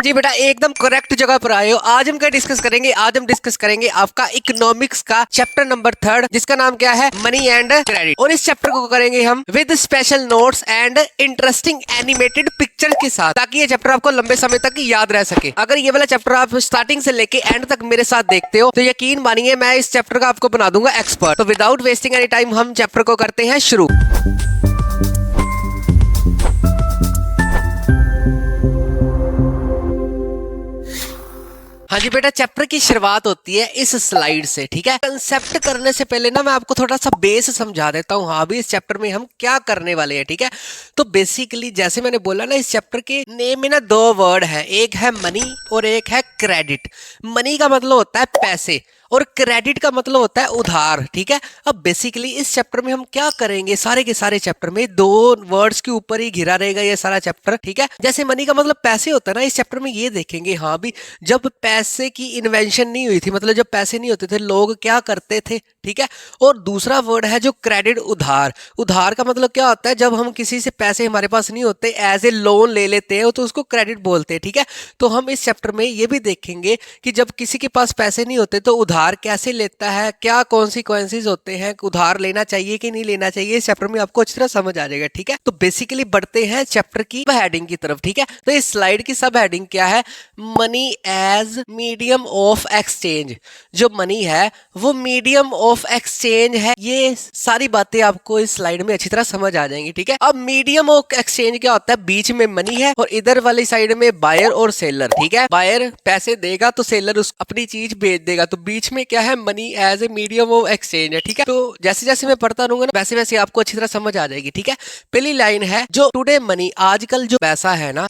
जी बेटा, एकदम करेक्ट जगह पर आए हो। आज हम क्या डिस्कस करेंगे? आज हम डिस्कस करेंगे आपका इकोनॉमिक्स का चैप्टर नंबर 3, जिसका नाम क्या है? Money and credit. और इस चैप्टर को करेंगे हम with special notes and interesting animated picture के साथ, ताकि ये चैप्टर आपको लंबे समय तक याद रह सके। अगर ये वाला चैप्टर आप स्टार्टिंग से लेके एंड तक मेरे साथ देखते हो तो यकीन मानिए मैं इस चैप्टर का आपको बना दूंगा एक्सपर्ट। तो विदाउट वेस्टिंग एनी टाइम हम चैप्टर को करते हैं शुरू। हाँ जी बेटा, चैप्टर की शुरुआत होती है इस स्लाइड से। ठीक है, कंसेप्ट करने से पहले ना मैं आपको थोड़ा सा बेस समझा देता हूँ। हाँ भी, इस चैप्टर में हम क्या करने वाले हैं। ठीक है, तो बेसिकली जैसे मैंने बोला ना, इस चैप्टर के नेम में ना दो वर्ड है, एक है मनी और एक है क्रेडिट। मनी का मतलब होता है पैसे और क्रेडिट का मतलब होता है उधार। ठीक है, अब बेसिकली इस चैप्टर में हम क्या करेंगे, सारे के सारे चैप्टर में दो वर्ड्स के ऊपर ही घिरा रहेगा ये सारा चैप्टर। ठीक है, जैसे मनी का मतलब पैसे होता है ना, इस चैप्टर में ये देखेंगे हाँ भी, जब पैसे की इन्वेंशन नहीं हुई थी, मतलब जब पैसे नहीं होते थे, लोग क्या करते थे। ठीक है, और दूसरा वर्ड है जो क्रेडिट, उधार। उधार का मतलब क्या होता है? जब हम किसी से पैसे हमारे पास नहीं होते, एज ए लोन ले लेते हैं, तो उसको क्रेडिट बोलते हैं। ठीक है, तो हम इस चैप्टर में ये भी देखेंगे कि जब किसी के पास पैसे नहीं होते तो उधार कैसे लेता है, क्या कॉन्सिक्वेंसेस होते हैं, उधार लेना चाहिए कि नहीं लेना चाहिए, इस चैप्टर में आपको अच्छी तरह समझ आ जाएगा। ठीक है, तो बेसिकली बढ़ते हैं चैप्टर की सब हेडिंग की तरफ। ठीक है, तो इस स्लाइड की सब हेडिंग क्या है? Money as medium of exchange. जो मनी है वो मीडियम ऑफ एक्सचेंज है। ये सारी बातें आपको इस स्लाइड में अच्छी तरह समझ आ जाएंगी। ठीक है, अब मीडियम ऑफ एक्सचेंज क्या होता है? बीच में मनी है और इधर वाली साइड में बायर और सेलर। ठीक है, बायर पैसे देगा तो सेलर अपनी चीज भेज देगा, तो बीच में क्या है? Money as a medium of exchange है। ठीक है, तो जैसे जैसे मैं पढ़ता रहूंगा ना, वैसे वैसे आपको अच्छी तरह समझ आ जाएगी। ठीक है, पहली लाइन है, जो टुडे मनी, आजकल जो पैसा है ना,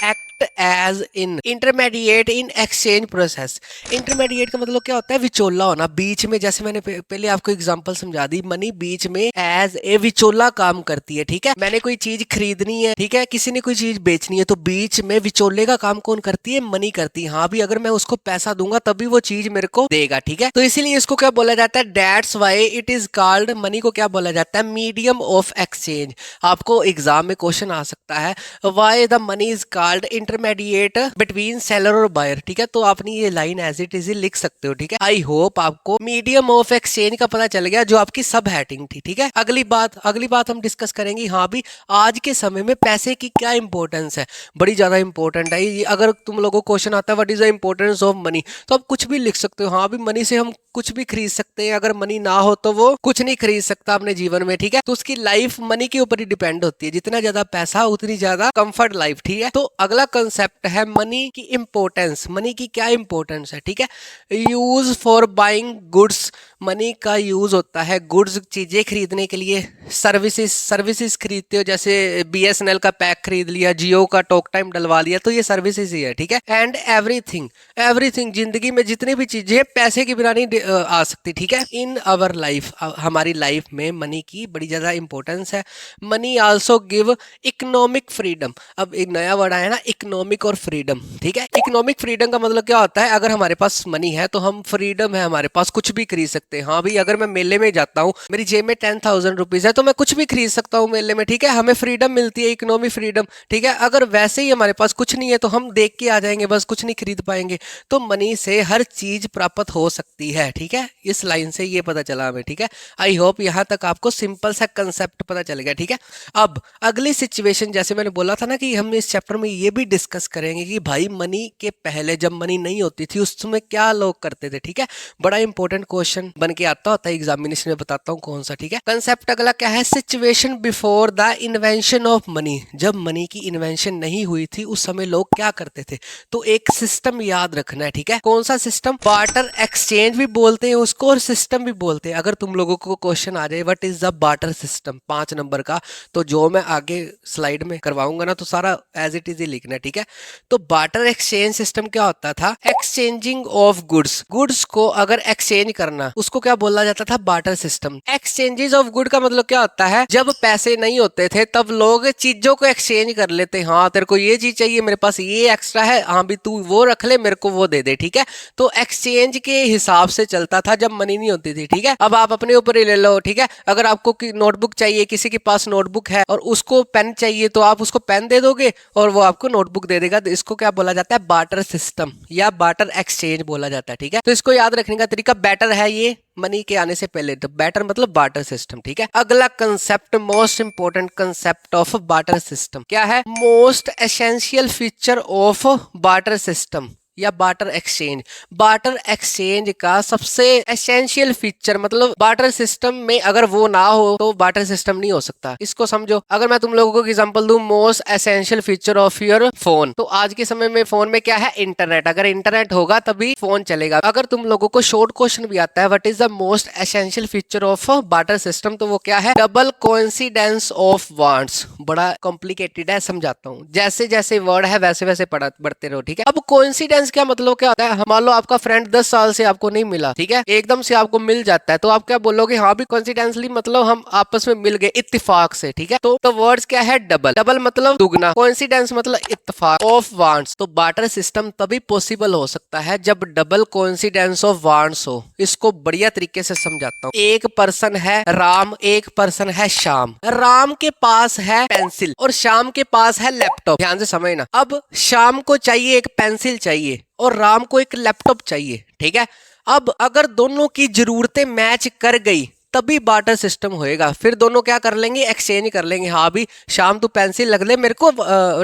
as in intermediate in exchange process. Intermediate का मतलब क्या होता है? विचोला होना, बीच में। जैसे मैंने पहले आपको एग्जांपल समझा दी, मनी बीच में एज ए विचोला काम करती है। ठीक है, मैंने कोई चीज खरीदनी है, ठीक है, किसी ने कोई चीज बेचनी है, तो बीच में विचोले का काम कौन करती है? मनी करती है। हाँ भी, अगर मैं उसको पैसा दूंगा तभी वो चीज मेरे को देगा। ठीक है, तो इसीलिए इसको क्या बोला जाता है? That's why it is called, money को क्या बोला जाता है? Medium of exchange. आपको एग्जाम में क्वेश्चन आ सकता है, why the money is called intermediate between seller और बायर। ठीक है, तो आपने ये लाइन एज इट इज लिख सकते हो। ठीक है, आई होप आपको मीडियम ऑफ एक्सचेंज का पता चल गया, जो आपकी सब हेडिंग थी। ठीक है, अगली बात हम डिस्कस करेंगे। हाँ भी, आज के समय में पैसे की क्या इंपॉर्टेंस है? बड़ी ज्यादा इंपॉर्टेंट है ये। अगर तुम लोगों को क्वेश्चन आता है what is the importance of money, तो आप कुछ भी लिख सकते हो। हाँ भी, मनी से हम कुछ भी खरीद सकते हैं। अगर मनी ना हो तो वो कुछ नहीं खरीद सकता अपने जीवन में। ठीक है, तो उसकी लाइफ मनी के ऊपर ही डिपेंड होती है। जितना ज्यादा पैसा उतनी ज्यादा कंफर्ट लाइफ। ठीक है, तो अगला कंसेप्ट है मनी की इंपॉर्टेंस। मनी की क्या इंपॉर्टेंस है? ठीक है, use for buying goods. Money का यूज होता है गुड्स, चीजें खरीदने के लिए। सर्विसेज खरीदते हो, जैसे BSNL का पैक खरीद लिया, जियो का टॉक टाइम डलवा लिया, तो ये सर्विसेज ही है। ठीक है, एंड एवरीथिंग जिंदगी में जितनी भी चीजें पैसे के बिना नहीं आ सकती। ठीक है, इन आवर लाइफ, हमारी लाइफ में मनी की बड़ी ज्यादा इंपॉर्टेंस है। Money also give economic freedom. अब एक नया वर्ड आया ना, इकोनॉमिक और फ्रीडम। ठीक है, इकोनॉमिक फ्रीडम का मतलब क्या होता है? अगर हमारे पास मनी है तो हम फ्रीडम है, हमारे पास कुछ भी खरीद सकते हैं। हाँ भाई, अगर मैं मेले में जाता हूँ, मेरी जेब में 10,000 रुपीज है, तो मैं कुछ भी खरीद सकता हूँ मेले में। ठीक है, हमें फ्रीडम मिलती है, इकोनॉमिक फ्रीडम। ठीक है, अगर वैसे ही हमारे पास कुछ नहीं है तो हम देख के आ जाएंगे, बस कुछ नहीं खरीद पाएंगे। तो मनी से हर चीज प्राप्त हो सकती है। ठीक है, इस लाइन से ये पता चला हमें। ठीक है, आई होप यहां तक आपको सिंपल सा कंसेप्ट पता चल गया। ठीक है, अब अगली सिचुएशन, जैसे मैंने बोला था ना कि हम इस चैप्टर में ये भी डिस्कस करेंगे कि भाई मनी के पहले, जब मनी नहीं होती थी, उस समय क्या लोग करते थे। ठीक है, बड़ा इंपॉर्टेंट क्वेश्चन बन के आता होता है एग्जामिनेशन में, बताता हूँ कौन सा। ठीक है, कंसेप्ट अगला क्या है? Situation before the invention of money. जब मनी की इन्वेंशन नहीं हुई थी, उस समय लोग क्या करते थे? तो एक सिस्टम याद रखना है। ठीक है, कौन सा सिस्टम? बार्टर एक्सचेंज भी बोलते हैं उसको और सिस्टम भी बोलते हैं। अगर तुम लोगों को क्वेश्चन आ जाए what is the barter system, 5 number का, तो जो मैं आगे स्लाइड में करवाऊंगा ना, तो सारा एज इट इज ही लिखना है। ठीक है, तो बार्टर एक्सचेंज सिस्टम क्या होता था? एक्सचेंजिंग ऑफ गुड्स को अगर एक्सचेंज करना, उसको क्या बोला जाता था? Barter system. Exchanges of good का मतलब क्या होता है? जब पैसे नहीं होते थे तब लोग चीजों को एक्सचेंज कर लेते। हाँ, तेरे को ये चीज चाहिए, मेरे पास ये एक्स्ट्रा है, हाँ भी तू वो रख ले, मेरे को वो दे दे। ठीक है, तो एक्सचेंज के हिसाब से चलता था जब मनी नहीं होती थी। ठीक है, अब आप अपने ऊपर ही ले लो। ठीक है, अगर आपको नोटबुक चाहिए, किसी के पास नोटबुक है और उसको पेन चाहिए, तो आप उसको पेन दे दोगे और वो आपको नोटबुक नोटबुक दे देगा तो इसको क्या बोला जाता है, बार्टर सिस्टम या बार्टर एक्सचेंज बोला जाता है। ठीक है, तो इसको याद रखने का तरीका, बैटर है ये मनी के आने से पहले, तो बैटर मतलब बार्टर सिस्टम। ठीक है, अगला concept, most important concept of barter system क्या है, most essential feature of barter system या बार्टर एक्सचेंज। बार्टर एक्सचेंज का सबसे एसेंशियल फीचर मतलब बार्टर सिस्टम में अगर वो ना हो तो बार्टर सिस्टम नहीं हो सकता। इसको समझो, अगर मैं तुम लोगों को एग्जांपल दूं, most essential feature of your phone, तो आज के समय में फोन में क्या है, इंटरनेट। अगर इंटरनेट होगा तभी फोन चलेगा। अगर तुम लोगों को शॉर्ट क्वेश्चन भी आता है, what is the most essential feature of barter system, तो वो क्या है, डबल कोइंसिडेंस ऑफ वर्ड्स। बड़ा कॉम्प्लिकेटेड है, समझाता हूँ। जैसे जैसे वर्ड है वैसे वैसे बढ़ते रहो। ठीक है, अब कोइंसिडेंस क्या मतलब क्या होता है, मान लो आपका फ्रेंड 10 साल से आपको नहीं मिला, ठीक है, एकदम से आपको मिल जाता है, तो आप क्या बोलोगे, हाँ भी कोइंसिडेंटली मतलब हम आपस में मिल गए इत्तेफाक से। ठीक है, तो वर्ड्स क्या है, डबल। डबल मतलब दुगना, कोइंसिडेंस मतलब इत्तेफाक ऑफ वांट्स। तो बार्टर सिस्टम तभी पॉसिबल हो सकता है जब डबल कोइंसिडेंस ऑफ वांट्स हो। इसको बढ़िया तरीके से समझाता हूँ। एक पर्सन है राम, एक पर्सन है श्याम। राम के पास है पेंसिल और श्याम के पास है लैपटॉप। ध्यान से समझना, अब श्याम को चाहिए एक पेंसिल चाहिए और राम को एक लैपटॉप चाहिए। ठीक है, अब अगर दोनों की जरूरतें मैच कर गई तभी बार्टर सिस्टम होएगा। फिर दोनों क्या कर लेंगे, एक्सचेंज कर लेंगे। हाँ भी शाम तू पेंसिल लग ले, मेरे को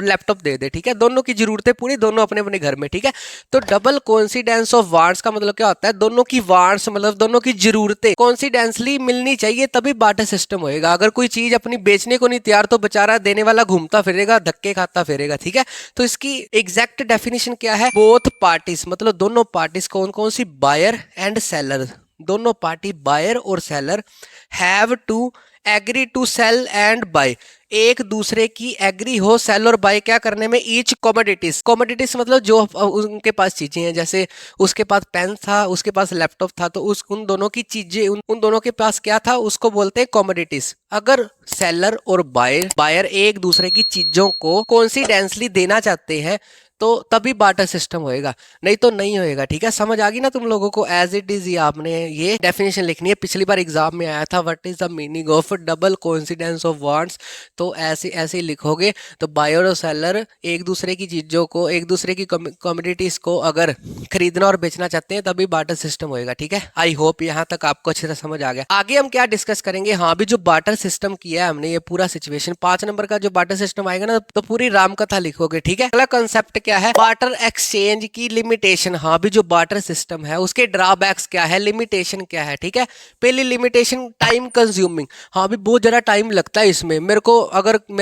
लैपटॉप दे दे। ठीक है, दोनों की जरूरतें पूरी, दोनों अपने अपने घर में। ठीक है, तो डबल कोइंसिडेंस ऑफ वांट्स का मतलब क्या होता है, दोनों की वांट्स मतलब दोनों की जरूरतें कोइंसिडेंटली मिलनी चाहिए तभी बार्टर सिस्टम होएगा। अगर कोई चीज अपनी बेचने को नहीं तैयार तो बेचारा देने वाला घूमता फिरेगा, धक्के खाता फिरेगा। ठीक है, तो इसकी एग्जैक्ट डेफिनेशन क्या है, बोथ पार्टीज मतलब दोनों पार्टीज, कौन कौन सी, बायर एंड सेलर। दोनों पार्टी बायर और seller have to agree to sell and buy, एक दूसरे की एग्री हो सेल और बाय क्या करने में, ईच कॉमोडिटीज। कॉमोडिटीज मतलब जो उनके पास चीजें हैं, जैसे उसके पास पेन था, उसके पास लैपटॉप था, तो उन दोनों की चीजें उन दोनों के पास क्या था, उसको बोलते हैं कॉमोडिटीज। अगर सेलर और बायर एक दूसरे की चीजों को कोइंसिडेंटली देना चाहते हैं तो तभी बार्टर सिस्टम होएगा, नहीं तो नहीं होएगा। ठीक है, समझ आ गई ना तुम लोगों को, एज इट इज। ये आपने ये डेफिनेशन लिखनी है, पिछली बार एग्जाम में आया था, what is the meaning of double coincidence of wants. तो ऐसे ऐसे लिखोगे तो बायर और सेलर एक दूसरे की चीजों को, एक दूसरे की कमोडिटीज को अगर खरीदना और बेचना चाहते हैं तभी बार्टर सिस्टम होएगा। ठीक है, आई होप यहाँ तक आपको अच्छे से समझ आ गया। आगे हम क्या डिस्कस करेंगे, हाँ भी जो बार्टर सिस्टम किया है हमने, ये पूरा सिचुएशन 5 नंबर का जो बार्टर सिस्टम आएगा ना, तो पूरी राम कथा लिखोगे। ठीक है, अगला कंसेप्ट क्या है, बार्टर एक्सचेंज की लिमिटेशन। हाँ भी जो बार्टर सिस्टम है उसके ड्रॉबैक्स क्या है, लिमिटेशन क्या है। ठीक है, पहली लिमिटेशन टाइम कंज्यूमिंग। हाँ भी बहुत ज्यादा टाइम लगता है इसमें। मेरे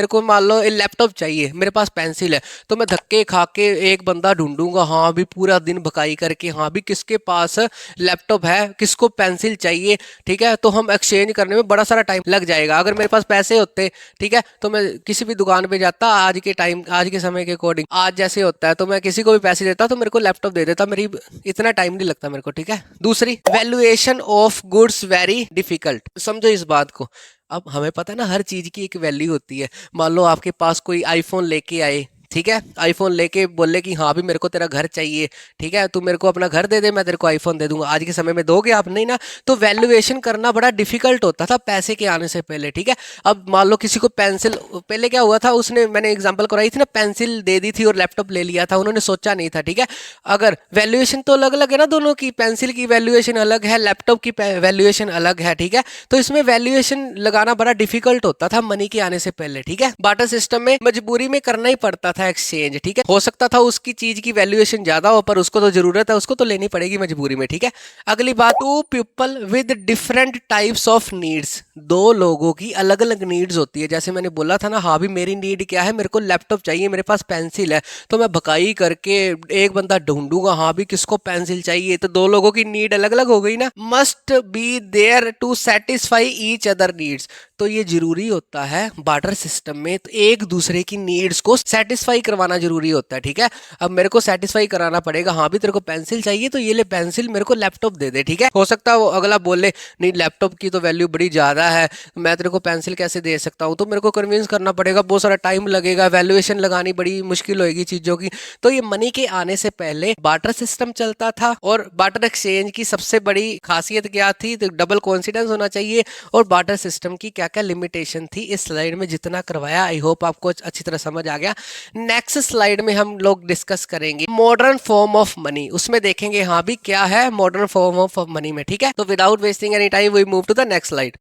को मान लो लैपटॉप चाहिए, मेरे पास पेंसिल है, तो मैं धक्के खा के एक बंदा ढूंढूंगा, हाँ भी पूरा दिन भकाई करके, हाँ भी किसके पास लैपटॉप है, किसको पेंसिल चाहिए। ठीक है, तो हम एक्सचेंज करने में बड़ा सारा टाइम लग जाएगा। अगर मेरे पास पैसे होते, ठीक है, तो मैं किसी भी दुकान पे जाता, आज के समय के अकॉर्डिंग, आज जैसे होता है, तो मैं किसी को भी पैसे देता तो मेरे को लैपटॉप दे देता, मेरी इतना टाइम नहीं लगता मेरे को। ठीक है, दूसरी, valuation of goods very difficult. समझो इस बात को, अब हमें पता है ना हर चीज की एक वैल्यू होती है। मान लो आपके पास कोई आईफोन लेके आए, ठीक है, आईफोन लेके बोले कि हाँ भी मेरे को तेरा घर चाहिए, ठीक है, तू मेरे को अपना घर दे दे, मैं तेरे को आईफोन दे दूंगा। आज के समय में दोगे आप, नहीं ना, तो वैल्यूएशन करना बड़ा डिफिकल्ट होता था पैसे के आने से पहले। ठीक है, अब मान लो किसी को पेंसिल, पहले क्या हुआ था, उसने, मैंने एग्जांपल कराई थी ना, पेंसिल दे दी थी और लैपटॉप ले लिया था, उन्होंने सोचा नहीं था। ठीक है, अगर वैल्यूएशन तो अलग अलग है ना दोनों की, पेंसिल की वैल्यूएशन अलग है, लैपटॉप की वैल्यूएशन अलग है। ठीक है, तो इसमें वैल्यूएशन लगाना बड़ा डिफिकल्ट होता था मनी के आने से पहले। ठीक है, बार्टर सिस्टम में मजबूरी में करना ही पड़ता था एक्सचेंज। ठीक है, हो सकता था उसकी चीज की वैल्यूएशन ज्यादा हो, पर उसको तो जरूरत है, उसको तो लेनी पड़ेगी मजबूरी में। ठीक है, अगली बात, two people with different types of needs. दो लोगों की अलग अलग नीड्स होती है। जैसे मैंने बोला था ना, हाँ भी मेरी नीड क्या है, मेरे को लैपटॉप चाहिए, मेरे पास पेंसिल है, तो मैं भकाई करके एक बंदा ढूंढूंगा, हाँ भी किसको पेंसिल चाहिए, तो दो लोगों की नीड अलग अलग हो गई ना। Must be there to satisfy each other needs. तो ये जरूरी होता है बार्टर सिस्टम में, तो एक दूसरे की नीड्स को सेटिस्फाई करवाना जरूरी होता है। ठीक है, अब मेरे को सेटिस्फाई कराना पड़ेगा, हाँ भी तेरे को पेंसिल चाहिए तो ये ले पेंसिल, मेरे को लैपटॉप दे दे। ठीक है, हो सकता है वो अगला बोले नहीं लैपटॉप की तो वैल्यू बड़ी ज्यादा है, मैं तेरे को पेंसिल कैसे दे सकता हूँ, तो मेरे को कन्विंस करना पड़ेगा, बहुत सारा टाइम लगेगा, वैल्यूएशन लगानी बड़ी मुश्किल होगी चीजों की। तो ये मनी के आने से पहले बार्टर सिस्टम चलता था। और बार्टर एक्सचेंज की सबसे बड़ी खासियत क्या थी, तो डबल कोइंसिडेंस होना चाहिए। और बार्टर सिस्टम की क्या क्या लिमिटेशन थी, इस स्लाइड में जितना करवाया, आई होप आपको अच्छी तरह समझ आ गया। नेक्स्ट स्लाइड में हम लोग डिस्कस करेंगे मॉडर्न फॉर्म ऑफ मनी। उसमें देखेंगे हाँ भी क्या है मॉडर्न फॉर्म ऑफ मनी में, ठीक है। तो without wasting any time we move to the next slide.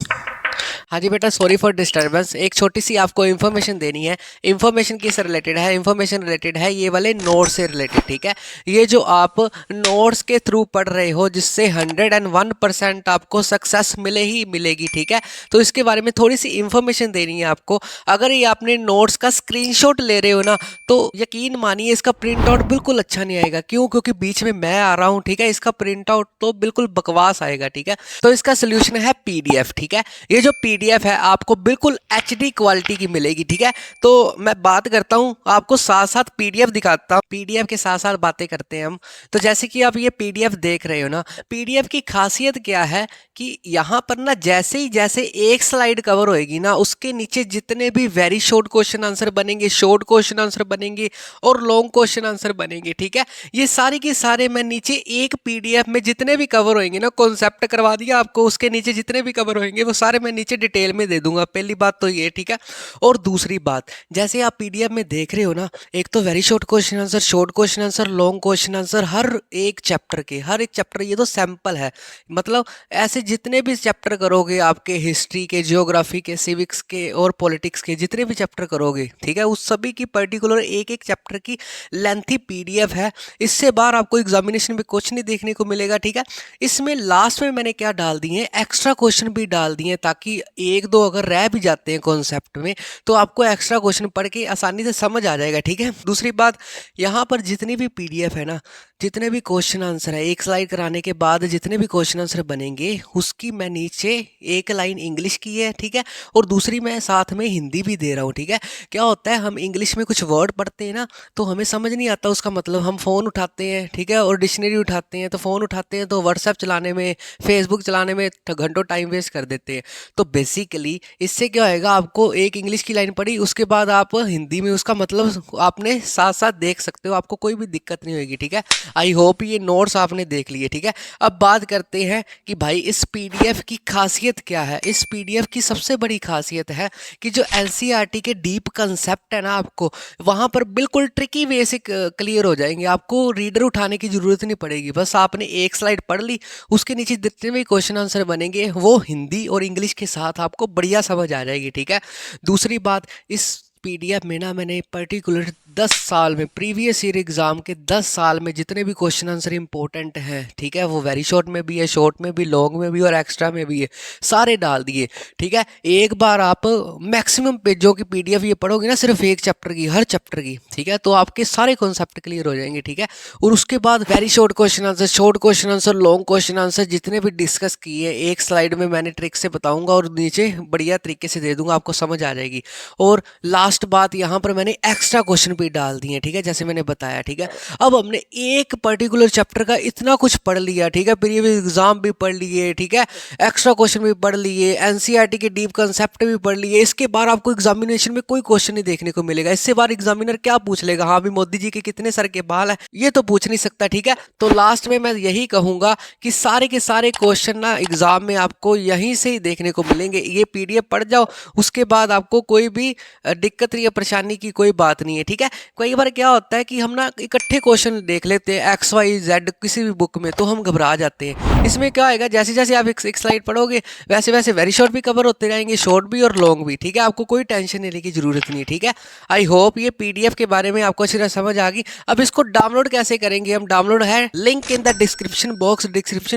हाँ जी बेटा, सॉरी फॉर डिस्टर्बेंस। एक छोटी सी आपको इन्फॉर्मेशन देनी है। इन्फॉर्मेशन किससे रिलेटेड है? इन्फॉर्मेशन रिलेटेड है ये वाले नोट्स से रिलेटेड, ठीक है। ये जो आप नोट्स के थ्रू पढ़ रहे हो जिससे 101% आपको सक्सेस मिले ही मिलेगी, ठीक है। तो इसके बारे में थोड़ी सी इन्फॉर्मेशन देनी है आपको। अगर ये आपने नोट्स का स्क्रीनशॉट ले रहे हो ना, तो यकीन मानिए इसका प्रिंट आउट बिल्कुल अच्छा नहीं आएगा। क्यों? क्योंकि बीच में मैं आ रहा हूँ, ठीक है। इसका प्रिंट आउट तो बिल्कुल बकवास आएगा, ठीक है। तो इसका सोल्यूशन है पीडीएफ, ठीक है। ये जो पीडीएफ है आपको बिल्कुल एचडी क्वालिटी की मिलेगी, ठीक है। तो मैं बात करता हूँ आपको, साथ साथ पीडीएफ दिखाता हूँ। पीडीएफ के साथ साथ बातें करते हैं हम। तो जैसे कि आप ये पीडीएफ देख रहे हो ना, पीडीएफ की खासियत क्या है कि यहाँ पर ना जैसे एक स्लाइड कवर होएगी ना, उसके नीचे जितने भी वेरी शॉर्ट क्वेश्चन आंसर बनेंगे, शॉर्ट क्वेश्चन आंसर बनेंगे और लॉन्ग क्वेश्चन आंसर बनेंगे, ठीक है। ये सारे के सारे मैं नीचे एक पीडीएफ में जितने भी कवर होंगे ना, कॉन्सेप्ट करवा दिया आपको, उसके नीचे जितने भी कवर होंगे वो सारे मैं नीचे डिटेल में दे दूंगा। पहली बात तो ये, ठीक है। और दूसरी बात, जैसे आप पीडीएफ में देख रहे हो ना, एक तो very short question answer, short question answer, long question answer, हर एक चैप्टर, ये तो सैंपल है। मतलब ऐसे जितने भी चैप्टर करोगे आपके हिस्ट्री के, ज्योग्राफी के, सिविक्स के और पॉलिटिक्स के जितने भी चैप्टर करोगे, ठीक है, उस सभी की पर्टिकुलर एक एक चैप्टर की लेंथी पीडीएफ है। इससे बाहर आपको एग्जामिनेशन में कुछ नहीं देखने को मिलेगा, ठीक है। इसमें लास्ट में मैंने क्या डाल दिए, एक्स्ट्रा क्वेश्चन भी डाल दिए, ताकि एक दो अगर रह भी जाते हैं कॉन्सेप्ट में तो आपको एक्स्ट्रा क्वेश्चन पढ़ के आसानी से समझ आ जाएगा, ठीक है। दूसरी बात, यहाँ पर जितनी भी पीडीएफ है ना, जितने भी क्वेश्चन आंसर है, एक स्लाइड कराने के बाद जितने भी क्वेश्चन आंसर बनेंगे उसकी मैं नीचे एक लाइन इंग्लिश की है, ठीक है, और दूसरी मैं साथ में हिंदी भी दे रहा हूँ, ठीक है। क्या होता है, हम इंग्लिश में कुछ वर्ड पढ़ते हैं ना, तो हमें समझ नहीं आता उसका मतलब। हम फ़ोन उठाते हैं, ठीक है, और डिक्शनरी उठाते हैं, तो फ़ोन उठाते हैं तो व्हाट्सएप चलाने में, फेसबुक चलाने में घंटों टाइम वेस्ट कर देते हैं। तो बेसिकली इससे क्या होएगा, आपको एक इंग्लिश की लाइन पढ़ी, उसके बाद आप हिंदी में उसका मतलब आपने साथ साथ देख सकते हो, आपको कोई भी दिक्कत नहीं होगी, ठीक है। आई होप ये नोट्स आपने देख लिए, ठीक है। अब बात करते हैं कि भाई इस पीडीएफ की खासियत क्या है। इस पीडीएफ की सबसे बड़ी खासियत है कि जो एनसीईआरटी के डीप कंसेप्ट है ना, आपको वहां पर बिल्कुल ट्रिकी वे से क्लियर हो जाएंगे। आपको रीडर उठाने की जरूरत नहीं पड़ेगी। बस आपने एक स्लाइड पढ़ ली, उसके नीचे जितने भी क्वेश्चन आंसर बनेंगे वो हिंदी और इंग्लिश के साथ आपको बढ़िया समझ आ जाएगी, ठीक है। दूसरी बात, इस पीडीएफ में ना मैंने पर्टिकुलर 10 साल में, प्रीवियस ईयर एग्जाम के 10 साल में जितने भी क्वेश्चन आंसर इंपॉर्टेंट हैं, ठीक है, वो वेरी शॉर्ट में भी है, शॉर्ट में भी, लॉन्ग में भी और एक्स्ट्रा में भी है, सारे डाल दिए, ठीक है। एक बार आप मैक्सिमम पेजों की पीडीएफ ये पढ़ोगे ना, सिर्फ एक चैप्टर की, हर चैप्टर की, ठीक है, तो आपके सारे कॉन्सेप्ट क्लियर हो जाएंगे, ठीक है। और उसके बाद very short question answer, short question answer, long question answer जितने भी डिस्कस किए एक स्लाइड में मैंने ट्रिक से बताऊंगा और नीचे बढ़िया तरीके से दे दूंगा, आपको समझ आ जाएगी। और लास्ट बात, यहाँ पर मैंने एक्स्ट्रा क्वेश्चन भी डाल दिए, ठीक है, जैसे मैंने बताया, ठीक है। अब हमने एक पर्टिकुलर चैप्टर का इतना कुछ पढ़ लिया, ठीक है, प्रीवियस एग्जाम भी पढ़ लिए, ठीक है, एक्स्ट्रा क्वेश्चन भी पढ़ लिए, एनसीईआरटी के डीप कंसेप्ट भी पढ़ लिए। इसके बाद आपको एग्जामिनेशन में कोई क्वेश्चन नहीं देखने को मिलेगा। इससे बार एग्जामिनर क्या पूछ लेगा, हाँ भी मोदी जी के कितने सर के बाल है, ये तो पूछ नहीं सकता, ठीक है। तो लास्ट में मैं यही कहूंगा कि सारे के सारे क्वेश्चन ना एग्जाम में आपको यहीं से ही देखने को मिलेंगे। ये पीडीएफ पढ़ जाओ, उसके बाद आपको कोई भी दिक्कत या परेशानी की कोई बात नहीं है, ठीक है। कई बार क्या होता है कि हम ना इकट्ठे क्वेश्चन देख लेते हैं XYZ किसी भी बुक में, तो हम घबरा जाते हैं। इसमें क्या होगा, जैसे जैसे आप एक स्लाइड पढ़ोगे वैसे वैसे वेरी शॉर्ट भी कवर होते रहेंगे, शॉर्ट भी और लॉन्ग भी, ठीक है। आपको कोई टेंशन लेने की जरूरत नहीं है, ठीक है। आई होप ये पीडीएफ के बारे में आपको अच्छी तरह समझ आ गई। अब इसको डाउनलोड कैसे करेंगे हम, डाउनलोड है link in the description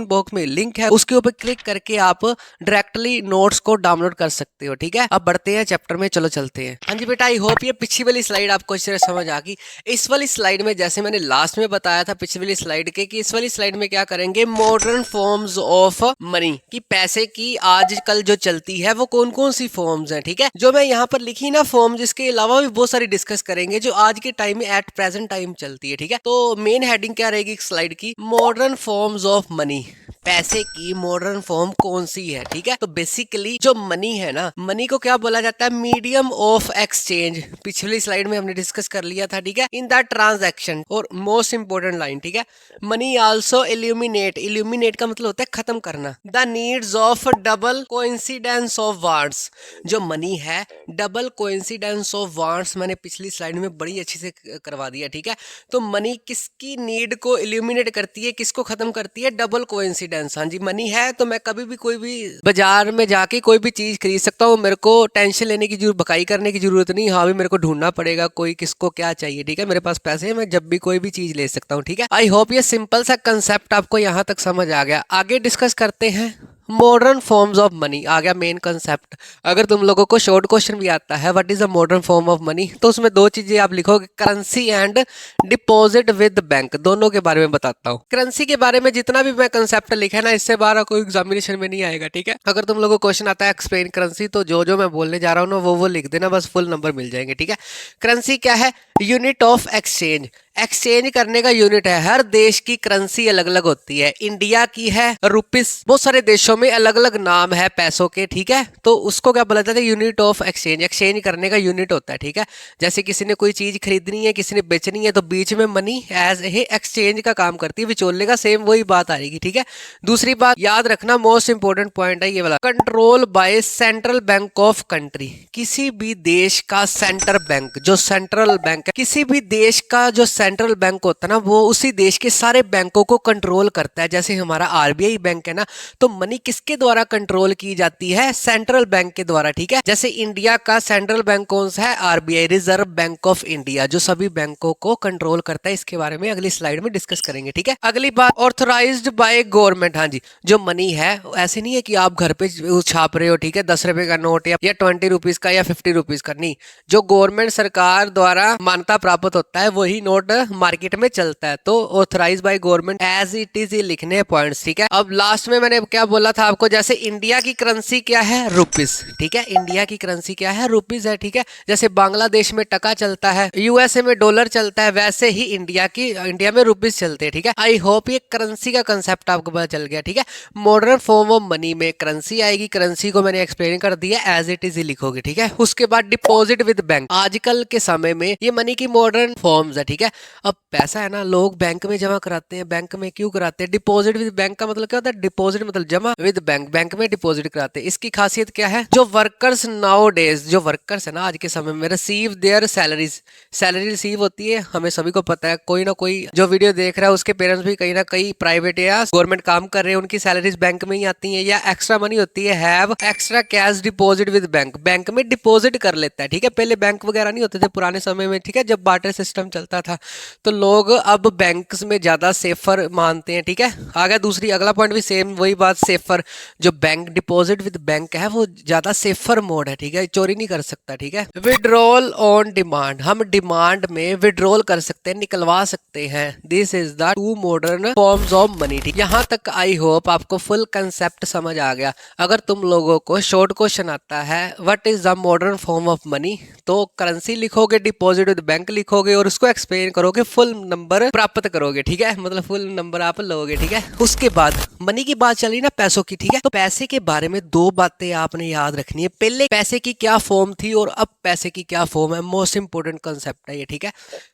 box में लिंक है, उसके ऊपर क्लिक करके आप डायरेक्टली नोट्स को डाउनलोड कर सकते हो, ठीक है। अब बढ़ते हैं चैप्टर में, चलो चलते हैं। हाँ जी बेटा, आई होप ये पिछली वाली स्लाइड आपको अच्छी तरह समझ आ गई। इस वाली स्लाइड में जैसे मैंने लास्ट में बताया था पिछली वाली स्लाइड के, कि इस वाली स्लाइड में क्या करेंगे, मॉडर्न फॉर्म्स ऑफ मनी, कि पैसे की आजकल जो चलती है वो कौन कौन सी फॉर्म्स हैं, ठीक है। जो मैं यहाँ पर लिखी ना फॉर्म्स, इसके अलावा भी बहुत सारी डिस्कस करेंगे जो आज के टाइम में एट प्रेजेंट टाइम चलती है, ठीक है। तो मेन हेडिंग क्या रहेगी स्लाइड की, मॉडर्न फॉर्म्स ऑफ मनी, पैसे की मॉडर्न फॉर्म कौन सी है, ठीक है। तो बेसिकली जो मनी है ना, मनी को क्या बोला जाता है, मीडियम ऑफ एक्सचेंज। पिछली स्लाइड में हमने डिस्कस कर लिया था, ठीक है, इन द ट्रांजैक्शन। और मोस्ट इंपोर्टेंट लाइन, ठीक है, मनी आल्सो इल्यूमिनेट, इल्यूमिनेट का मतलब होता है खत्म करना, the needs of double coincidence of wants. जो मनी है, डबल कोइंसिडेंस ऑफ वांट्स मैंने पिछली स्लाइड में बड़ी अच्छी से करवा दिया, ठीक है। तो मनी किसकी नीड को इल्यूमिनेट करती है, किसको खत्म करती है, डबल कोइंसिडेंस। हाँ जी, मनी है तो मैं कभी भी कोई भी बाजार में जाके कोई भी चीज खरीद सकता हूँ, मेरे को टेंशन लेने की जरूरत, बकाई करने की जरूरत नहीं। हाँ भी मेरे को ढूंढना पड़ेगा कोई किसको क्या चाहिए, ठीक है। मेरे पास पैसे हैं, मैं जब भी कोई भी चीज ले सकता हूँ, ठीक है। आई होप ये सिंपल सा कंसेप्ट आपको यहाँ तक समझ आ गया। आगे डिस्कस करते हैं मॉडर्न फॉर्म्स ऑफ मनी। आ गया मेन कंसेप्ट। अगर तुम लोगों को शॉर्ट क्वेश्चन भी आता है what is a modern form of money, तो उसमें दो चीजें आप लिखोगे, currency and deposit with bank. दोनों के बारे में बताता हूँ। करेंसी के बारे में जितना भी मैं कंसेप्ट लिखा है ना, इससे बाहर कोई एग्जामिनेशन में नहीं आएगा, ठीक है। अगर तुम लोगों को क्वेश्चन आता है एक्सप्लेन करेंसी, तो जो मैं बोलने जा रहा हूँ ना वो लिख देना, बस फुल नंबर मिल जाएंगे, ठीक है। करेंसी क्या है, यूनिट ऑफ एक्सचेंज। एक्सचेंज करने का यूनिट है। हर देश की करेंसी अलग अलग होती है। इंडिया की है रुपीस, बहुत सारे देशों में अलग अलग नाम है पैसों के, ठीक है। तो उसको क्या बोला जाता है, यूनिट ऑफ एक्सचेंज। एक्सचेंज करने का यूनिट होता है, ठीक है। जैसे किसी ने कोई चीज खरीदनी है, किसी ने बेचनी है, तो बीच में मनी एज ए एक्सचेंज का काम करती है, विचोलने का, सेम वही बात आएगी, ठीक है। दूसरी बात याद रखना, मोस्ट इंपोर्टेंट पॉइंट है ये वाला, control by central bank of country. किसी भी देश का सेंट्रल बैंक, जो सेंट्रल बैंक है, किसी भी देश का जो सेंट्रल बैंक होता है ना, वो उसी देश के सारे बैंकों को कंट्रोल करता है। जैसे हमारा आरबीआई बैंक है ना, तो मनी किसके द्वारा कंट्रोल की जाती है, सेंट्रल बैंक के द्वारा, ठीक है। जैसे इंडिया का सेंट्रल बैंक कौन सा है, RBI, reserve bank of India, जो सभी बैंकों को कंट्रोल करता है। इसके बारे में अगली स्लाइड में डिस्कस करेंगे, ठीक है। अगली बात, ऑथराइज्ड बाय गवर्नमेंट। हाँ जी, जो मनी है ऐसे नहीं है कि आप घर पे छाप रहे हो, ठीक है, 10 रुपए का नोट या 20 रुपीज का या 50 रुपीज का, नहीं। जो गवर्नमेंट सरकार द्वारा मान्यता प्राप्त होता है वही नोट मार्केट में चलता है। तो authorise by government as it is, ये लिखने हैं पॉइंट्स, ठीक है। अब लास्ट में मैंने क्या बोला था आपको, जैसे इंडिया की करेंसी क्या है, रुपीस, ठीक है। इंडिया की करेंसी क्या है, रुपीस है, ठीक है। जैसे बांग्लादेश में टका चलता है, यूएसए में डॉलर चलता है, वैसे ही इंडिया में रुपीस चलते हैं, ठीक है। आई होप ये करेंसी का कंसेप्ट आपको पता चल गया, ठीक है। मॉडर्न फॉर्म ऑफ मनी में करेंसी आएगी, करेंसी को मैंने एक्सप्लेन कर दिया, एज इट इज ही लिखोगे, ठीक है। उसके बाद डिपॉजिट विद बैंक। आजकल के समय में ये मनी की मॉडर्न फॉर्म्स है, ठीक है। अब पैसा है ना, लोग बैंक में जमा कराते हैं। बैंक में क्यों कराते हैं, डिपॉजिट विद बैंक का मतलब क्या होता है, डिपॉजिट मतलब जमा, विद बैंक, बैंक में डिपॉजिट कराते हैं। इसकी खासियत क्या है, जो वर्कर्स नाउ डेज, जो वर्कर्स है ना आज के समय में, receive there salaries, salary receive होती है। हमें सभी को पता है, कोई ना कोई जो वीडियो देख रहा है उसके पेरेंट्स भी कहीं ना कहीं प्राइवेट या गवर्नमेंट काम कर रहे हैं, उनकी सैलरीज बैंक में ही आती है, या एक्स्ट्रा मनी होती है, have extra cash deposit with bank, bank में डिपॉजिट कर लेता है, ठीक है। पहले बैंक वगैरह नहीं होते थे पुराने समय में, ठीक है, जब बार्टर सिस्टम चलता था, तो लोग अब बैंक्स में ज्यादा सेफर मानते हैं, ठीक है। आ गया दूसरी, अगला पॉइंट भी सेम वही बात, सेफर। जो बैंक डिपॉजिट विद बैंक है वो ज्यादा सेफर मोड है, ठीक है, चोरी नहीं कर सकता, ठीक है। विड्रॉल ऑन डिमांड, हम डिमांड में विड्रॉल कर सकते हैं, निकलवा सकते हैं। This is the two modern forms of money, ठीक। यहाँ तक आई होप आपको फुल कंसेप्ट समझ आ गया। अगर तुम लोगों को शॉर्ट क्वेश्चन आता है what is the modern form of money, तो करेंसी लिखोगे, डिपॉजिट विद बैंक लिखोगे और उसको एक्सप्लेन करोगे, फुल नंबर प्राप्त करोगे, ठीक है, मतलब फुल नंबर आप लोगे, ठीक है। उसके बाद मनी की बात चली ना, पैसों की, ठीक है। तो पैसे के बारे में दो बातें आपने याद रखनी है। पहले पैसे की क्या फॉर्म थी और अब पैसे की क्या फॉर्म है, मोस्ट इंपोर्टेंट कंसेप्ट है ये, ठीक है।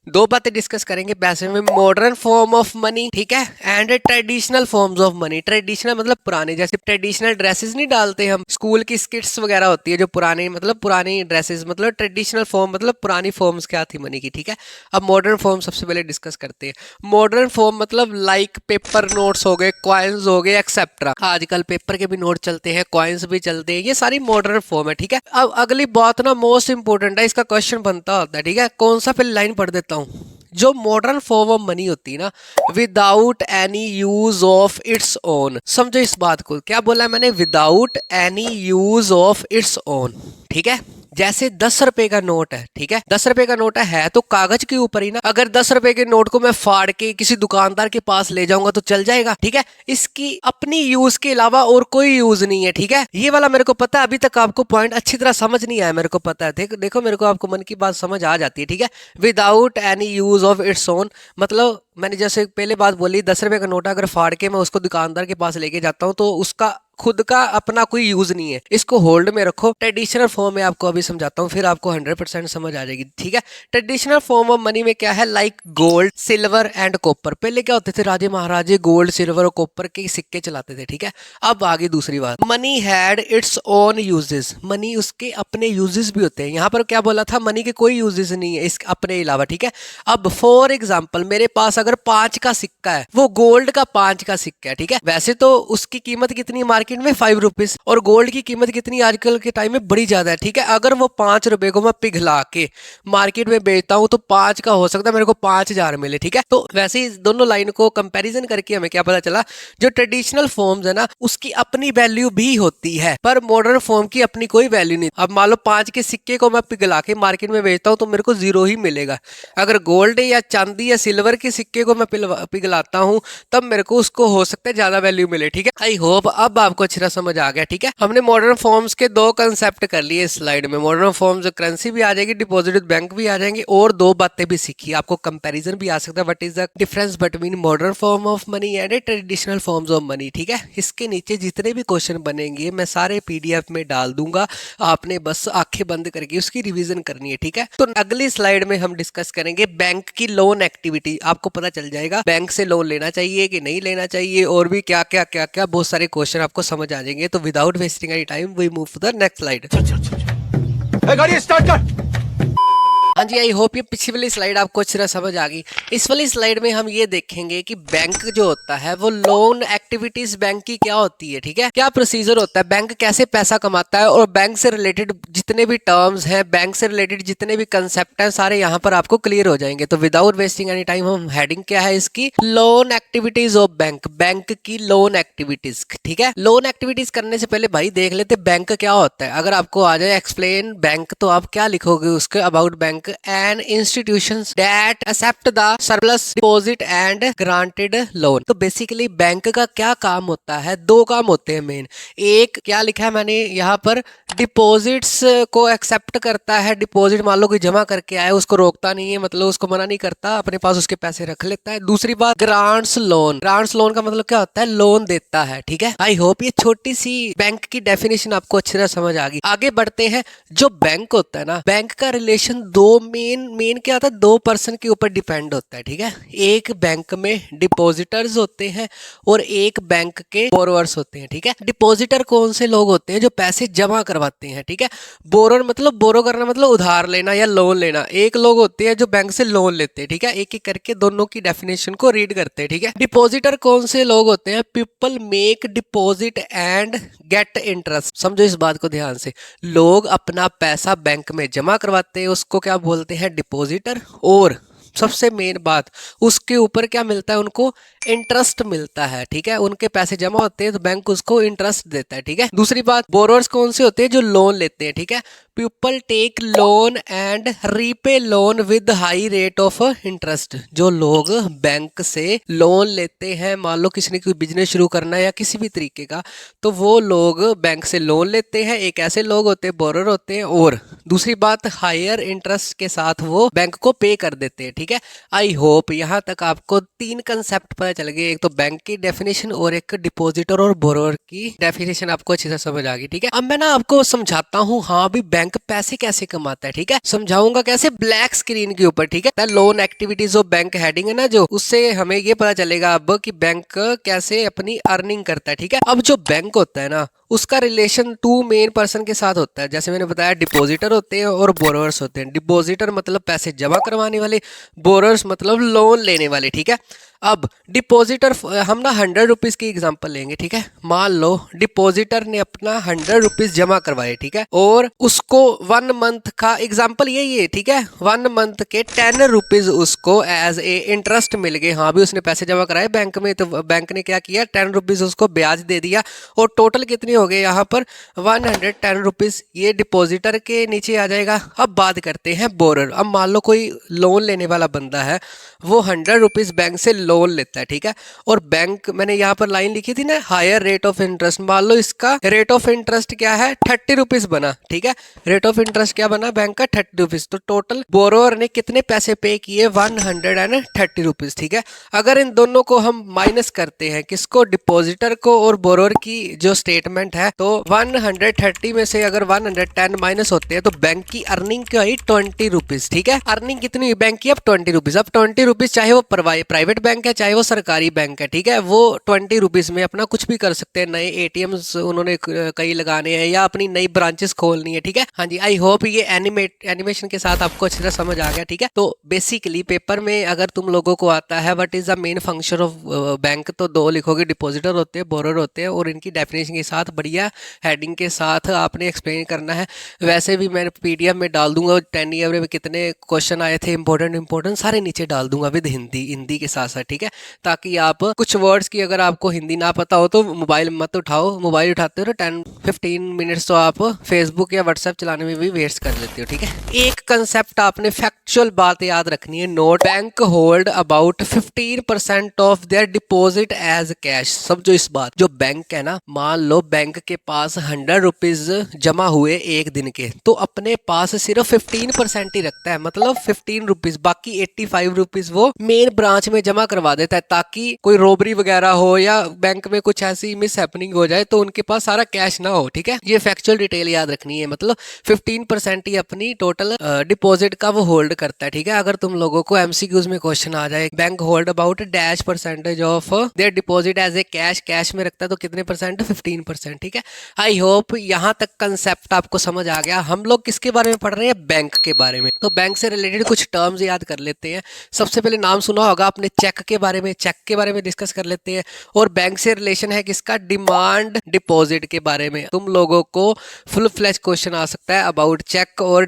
दो बातें डिस्कस करेंगे पैसे में, मॉडर्न फॉर्म ऑफ मनी, ठीक है, and traditional forms of money. Traditional मतलब पुराने, जैसे ट्रेडिशनल ड्रेसेस नहीं डालते हम, स्कूल की स्किट्स वगैरह होती है जो पुरानी, मतलब पुरानी ड्रेसेस, मतलब ट्रेडिशनल फॉर्म मतलब पुरानी फॉर्म्स क्या थी मनी की, ठीक है। अब मॉडर्न फॉर्म सबसे पहले डिस्कस करते हैं। मॉडर्न फॉर्म मतलब लाइक पेपर नोट्स हो गए, कॉइन्स हो गए, एक्सेट्रा। आजकल पेपर के भी नोट चलते हैं, कॉइन्स भी चलते हैं, ये सारी मॉडर्न फॉर्म है, ठीक है। अब अगली बात ना मोस्ट इंपोर्टेंट है, इसका क्वेश्चन बनता होता है, ठीक है। कौन सा, पहले लाइन पढ़ देता हूँ। जो मॉडर्न फॉर्म ऑफ मनी होती है ना, without any use of its own. समझो इस बात को, क्या बोला है मैंने, without any use of its own, ठीक है। जैसे 10 रुपए का नोट है, ठीक है, 10 रुपए का नोट है तो कागज के ऊपर ही ना। अगर 10 रुपए के नोट को मैं फाड़ के किसी दुकानदार के पास ले जाऊंगा तो चल जाएगा, ठीक है। इसकी अपनी यूज के अलावा और कोई यूज नहीं है, ठीक है। ये वाला मेरे को पता है, अभी तक आपको पॉइंट अच्छी तरह समझ नहीं आया, मेरे को पता है। देखो मेरे को आपको मन की बात समझ आ जाती है, ठीक है। Without any use of its own मतलब मैंने जैसे पहले बात बोली, 10 रुपए का नोट अगर फाड़ के मैं उसको दुकानदार के पास लेके जाता हूँ तो उसका खुद का अपना कोई यूज नहीं है, इसको होल्ड में रखो। ट्रेडिशनल फॉर्म में आपको अभी समझाता हूँ, फिर आपको 100% समझ आ जाएगी, ठीक है। ट्रेडिशनल फॉर्म ऑफ मनी में क्या है, like gold, silver and copper. पहले क्या होते थे, राजे महाराजे गोल्ड, सिल्वर और कॉपर के सिक्के चलाते थे, ठीक है। अब आगे दूसरी बात, money had its own uses, money उसके अपने यूजेस भी होते हैं। यहाँ पर क्या बोला था, मनी के कोई यूजेस नहीं है इस अपने अलावा, ठीक है। अब फॉर एग्जाम्पल मेरे पास अगर 5 का सिक्का है, वो गोल्ड का 5 का सिक्का है, ठीक है। वैसे तो उसकी कीमत कितनी मार्केट में, 5 रुपीज, और गोल्ड की कीमत कितनी आजकल के टाइम में बड़ी ज्यादा है, ठीक है। अगर वो 5 रुपए को मैं पिघला के मार्केट में बेचता हूं तो 5 का हो सकता है मेरे को 5,000 मिले, ठीक है। तो वैसे ही दोनों लाइन को कंपैरिजन करके हमें क्या पता चला, जो ट्रेडिशनल फॉर्म्स है ना उसकी अपनी वैल्यू भी होती है, पर मॉडर्न फॉर्म की अपनी कोई वैल्यू नहीं। अब मान लो 5 के सिक्के को मैं पिघला के मार्केट में बेचता हूं तो मेरे को 0 ही मिलेगा। अगर गोल्ड या चांदी या सिल्वर के सिक्के को मैं पिघलाता हूं तब मेरे को उसको हो सकता है ज्यादा वैल्यू मिले, ठीक है। आई होप अब आपको अच्छी तरह समझ आ गया, ठीक है। हमने मॉडर्न फॉर्म्स के 2 कंसेप्ट कर लिए इस स्लाइड में। मॉडर्न फॉर्म्स करेंसी भी आ जाएगी, डिपॉजिट विद बैंक भी आ जाएंगे, और 2 बातें भी सीखी। आपको कंपैरिजन भी आ सकता है, what is the difference between modern form of money and traditional forms of money, ठीक है। इसके नीचे जितने भी क्वेश्चन बनेंगे मैं सारे PDF में डाल दूंगा, आपने बस आंखें बंद करके उसकी रिवीजन करनी है, ठीक है। तो अगली स्लाइड में हम डिस्कस करेंगे बैंक की लोन एक्टिविटी। आपको पता चल जाएगा बैंक से लोन लेना चाहिए कि नहीं लेना चाहिए, और भी क्या क्या क्या क्या बहुत सारे क्वेश्चन आपको समझ आ जाएंगे। तो without wasting any time we move to the next slide. गाड़ी स्टार्ट कर। हाँ जी, आई होप ये पिछली वाली स्लाइड आपको अच्छी तरह समझ आ गई। इस वाली स्लाइड में हम ये देखेंगे कि बैंक जो होता है वो लोन एक्टिविटीज बैंक की क्या होती है, ठीक है। क्या प्रोसीजर होता है, बैंक कैसे पैसा कमाता है, और बैंक से रिलेटेड जितने भी टर्म्स हैं, बैंक से रिलेटेड जितने भी कंसेप्ट हैं, सारे यहाँ पर आपको क्लियर हो जाएंगे। तो विदाउट वेस्टिंग एनी टाइम हम हेडिंग क्या है इसकी, loan activities of bank, bank की लोन एक्टिविटीज, ठीक है। लोन एक्टिविटीज करने से पहले भाई देख लेते बैंक क्या होता है। अगर आपको आ जाए एक्सप्लेन बैंक तो आप क्या लिखोगे उसके about bank, and institutions that accept the surplus deposit and granted loan। तो बेसिकली बैंक का क्या काम होता है, 2 काम होते हैं मेन। एक क्या लिखा है मैंने यहाँ पर, डिपॉजिट्स को एक्सेप्ट करता है। डिपॉजिट मान लो कोई जमा करके आया, उसको रोकता नहीं है, मतलब उसको मना नहीं करता, अपने पास उसके पैसे रख लेता है। दूसरी बात ग्रांट्स लोन, ग्रांट्स लोन का मतलब क्या होता है, लोन देता है, ठीक है। आई होप ये छोटी सी बैंक की डेफिनेशन आपको अच्छी तरह समझ आ गई। आगे बढ़ते हैं। जो बैंक होता है ना, बैंक का रिलेशन 2 मेन क्या होता है, 2 पर्सन के ऊपर डिपेंड होता है, ठीक है। एक बैंक में डिपॉजिटर्स होते हैं और एक बैंक के बोरोवर्स होते हैं, ठीक है। डिपॉजिटर कौन से लोग होते हैं, जो पैसे जमा करवाते हैं, ठीक है। बोरोवर मतलब बोरो करना मतलब उधार लेना या लोन लेना। एक लोग होते हैं जो बैंक से लोन लेते हैं, ठीक है। एक एक करके दोनों की डेफिनेशन को रीड करते हैं, ठीक है। डिपॉजिटर कौन से लोग होते हैं, people make deposit and get interest. समझो इस बात को ध्यान से, लोग अपना पैसा बैंक में जमा करवाते हैं, उसको क्या बोलते हैं, डिपॉजिटर। और सबसे मेन बात, उसके ऊपर क्या मिलता है उनको, इंटरेस्ट मिलता है, ठीक है। उनके पैसे जमा होते हैं तो बैंक उसको इंटरेस्ट देता है, ठीक है। दूसरी बात, बोरोवर्स कौन से होते हैं, जो लोन लेते हैं, ठीक है। People take loan and repay loan with high rate of interest. जो लोग बैंक से लोन लेते हैं, मान लो किसी ने कोई बिजनेस शुरू करना है या किसी भी तरीके का, तो वो लोग बैंक से लोन लेते हैं। एक ऐसे लोग होते हैं बोरोवर होते हैं, और दूसरी बात हायर इंटरेस्ट के साथ वो बैंक को पे कर देते हैं, ठीक है। आई होप यहाँ तक आपको 3 कंसेप्ट पता चल गए, एक तो बैंक की डेफिनेशन और एक डिपॉजिटर और बोरोवर की डेफिनेशन आपको अच्छे से समझ आ गई, ठीक है। अब मैं ना आपको समझाता हूँ, हाँ भी बैंक पैसे कैसे कमाता है, ठीक है। समझाऊंगा कैसे, ब्लैक स्क्रीन के ऊपर, ठीक है। Loan activities of bank heading है ना, जो उससे हमें ये पता चलेगा अब कि बैंक कैसे अपनी अर्निंग करता है, ठीक है। अब जो बैंक होता है ना, उसका रिलेशन 2 मेन पर्सन के साथ होता है। जैसे मैंने बताया, डिपॉजिटर होते हैं और बोरोवर्स होते हैं। डिपॉजिटर मतलब पैसे जमा करवाने वाले, बोरोवर्स मतलब लोन लेने वाले, ठीक है। अब डिपॉजिटर, हम ना 100 रुपीज की एग्जांपल लेंगे, ठीक है। मान लो डिपॉजिटर ने अपना 100 रुपीज जमा करवाए, ठीक है, और उसको 1 मंथ का एग्जांपल यही है, ठीक है। 1 मंथ के 10 रुपीज उसको एज ए इंटरेस्ट मिल गए। हाँ भी उसने पैसे जमा कराए बैंक में, तो बैंक ने क्या किया, 10 रुपीज उसको ब्याज दे दिया, और टोटल कितनी हो गई यहाँ पर, 110 रुपीज। ये डिपॉजिटर के नीचे आ जाएगा। अब बात करते हैं बोरर। अब मान लो कोई लोन लेने वाला बंदा है, वो 100 रुपीज बैंक से लोन लेता है, ठीक है। और बैंक, मैंने यहाँ पर लाइन लिखी थी ना, हायर रेट ऑफ इंटरेस्ट, मान लो इसका रेट ऑफ इंटरेस्ट क्या है, 30 रुपीज बना, ठीक है। रेट ऑफ इंटरेस्ट क्या बना बैंक का, 30 रुपीज। तो टोटल बोरोवर ने कितने पैसे पे किए, 130 रुपीज, ठीक है। अगर इन दोनों को हम माइनस करते हैं, किसको, डिपॉजिटर को और बोरोवर की जो स्टेटमेंट है, तो 130 में से अगर 110 माइनस होते हैं तो बैंक की अर्निंग क्या हुई, 20 रुपीज, ठीक है। अर्निंग कितनी हुई बैंक की, अब 20 रुपीज। अब 20 रुपीज चाहे वो प्राइवेट बैंक है चाहे वो सरकारी बैंक है, ठीक है, वो 20 रुपीज में अपना कुछ भी कर सकते हैं। नए एटीएम्स उन्होंने कई लगाने हैं या अपनी नई ब्रांचेस खोलनी है, ठीक है। हाँ जी, आई होप ये एनिमेशन के साथ आपको अच्छी तरह समझ आ गया, ठीक है। तो बेसिकली पेपर में अगर तुम लोगों को आता है what is the main function of bank, तो दो लिखोगे, डिपॉजिटर होते हैं, बोरोर होते हैं, और इनकी डेफिनेशन के साथ बढ़िया हेडिंग के साथ आपने एक्सप्लेन करना है। वैसे भी मैं पीडीएफ में डाल दूंगा 10 ईयर में कितने क्वेश्चन आए थे, इंपॉर्टेंट सारे नीचे डाल दूंगा विद हिंदी के साथ साथ, ठीक है। ताकि आप कुछ वर्ड्स की अगर आपको हिंदी ना पता हो तो मोबाइल मत उठाओ, मोबाइल उठाते हो तो 10-15 मिनट्स तो आप फेसबुक या व्हाट्सएप चलाने में भी वेस्ट कर लेते हो, ठीक है। एक कंसेप्ट आपने फैक्चुअल बात याद रखनी है, note bank hold about 15% of their deposit as cash. समझो इस बात, जो बैंक है ना, मान लो बैंक के पास 100 रुपीज जमा हुए एक दिन के, तो अपने पास सिर्फ 15% ही रखता है, मतलब 15 रुपीज, बाकी 85 रुपीज वो मेन ब्रांच में जमा करवा देता है, ताकि कोई रोबरी वगैरह हो या बैंक में कुछ ऐसी मिस हैपनिंग हो जाए तो उनके पास सारा कैश ना हो, ठीक है। ये फैक्चुअल डिटेल याद रखनी है, मतलब 15% ही अपनी टोटल डिपॉजिट का वो होल्ड करता है, ठीक है। अगर तुम लोगों को एमसीक्यूज में क्वेश्चन आ जाए, bank hold about dash percentage of their deposit as a cash में रखता है तो कितने परसेंट, 15%, ठीक है। आई होप यहाँ तक कंसेप्ट आपको समझ आ गया। हम लोग किसके बारे में पढ़ रहे हैं, बैंक के बारे में। तो बैंक से रिलेटेड कुछ टर्म्स याद कर लेते हैं। सबसे पहले नाम सुना होगा आपने चेक के बारे में, चेक के बारे में डिस्कस कर लेते हैं। और बैंक से रिलेशन है किसका, डिमांड डिपॉजिट के बारे में। तुम लोगों को फुल फ्लैश क्वेश्चन आ सकता है अबाउट चेक और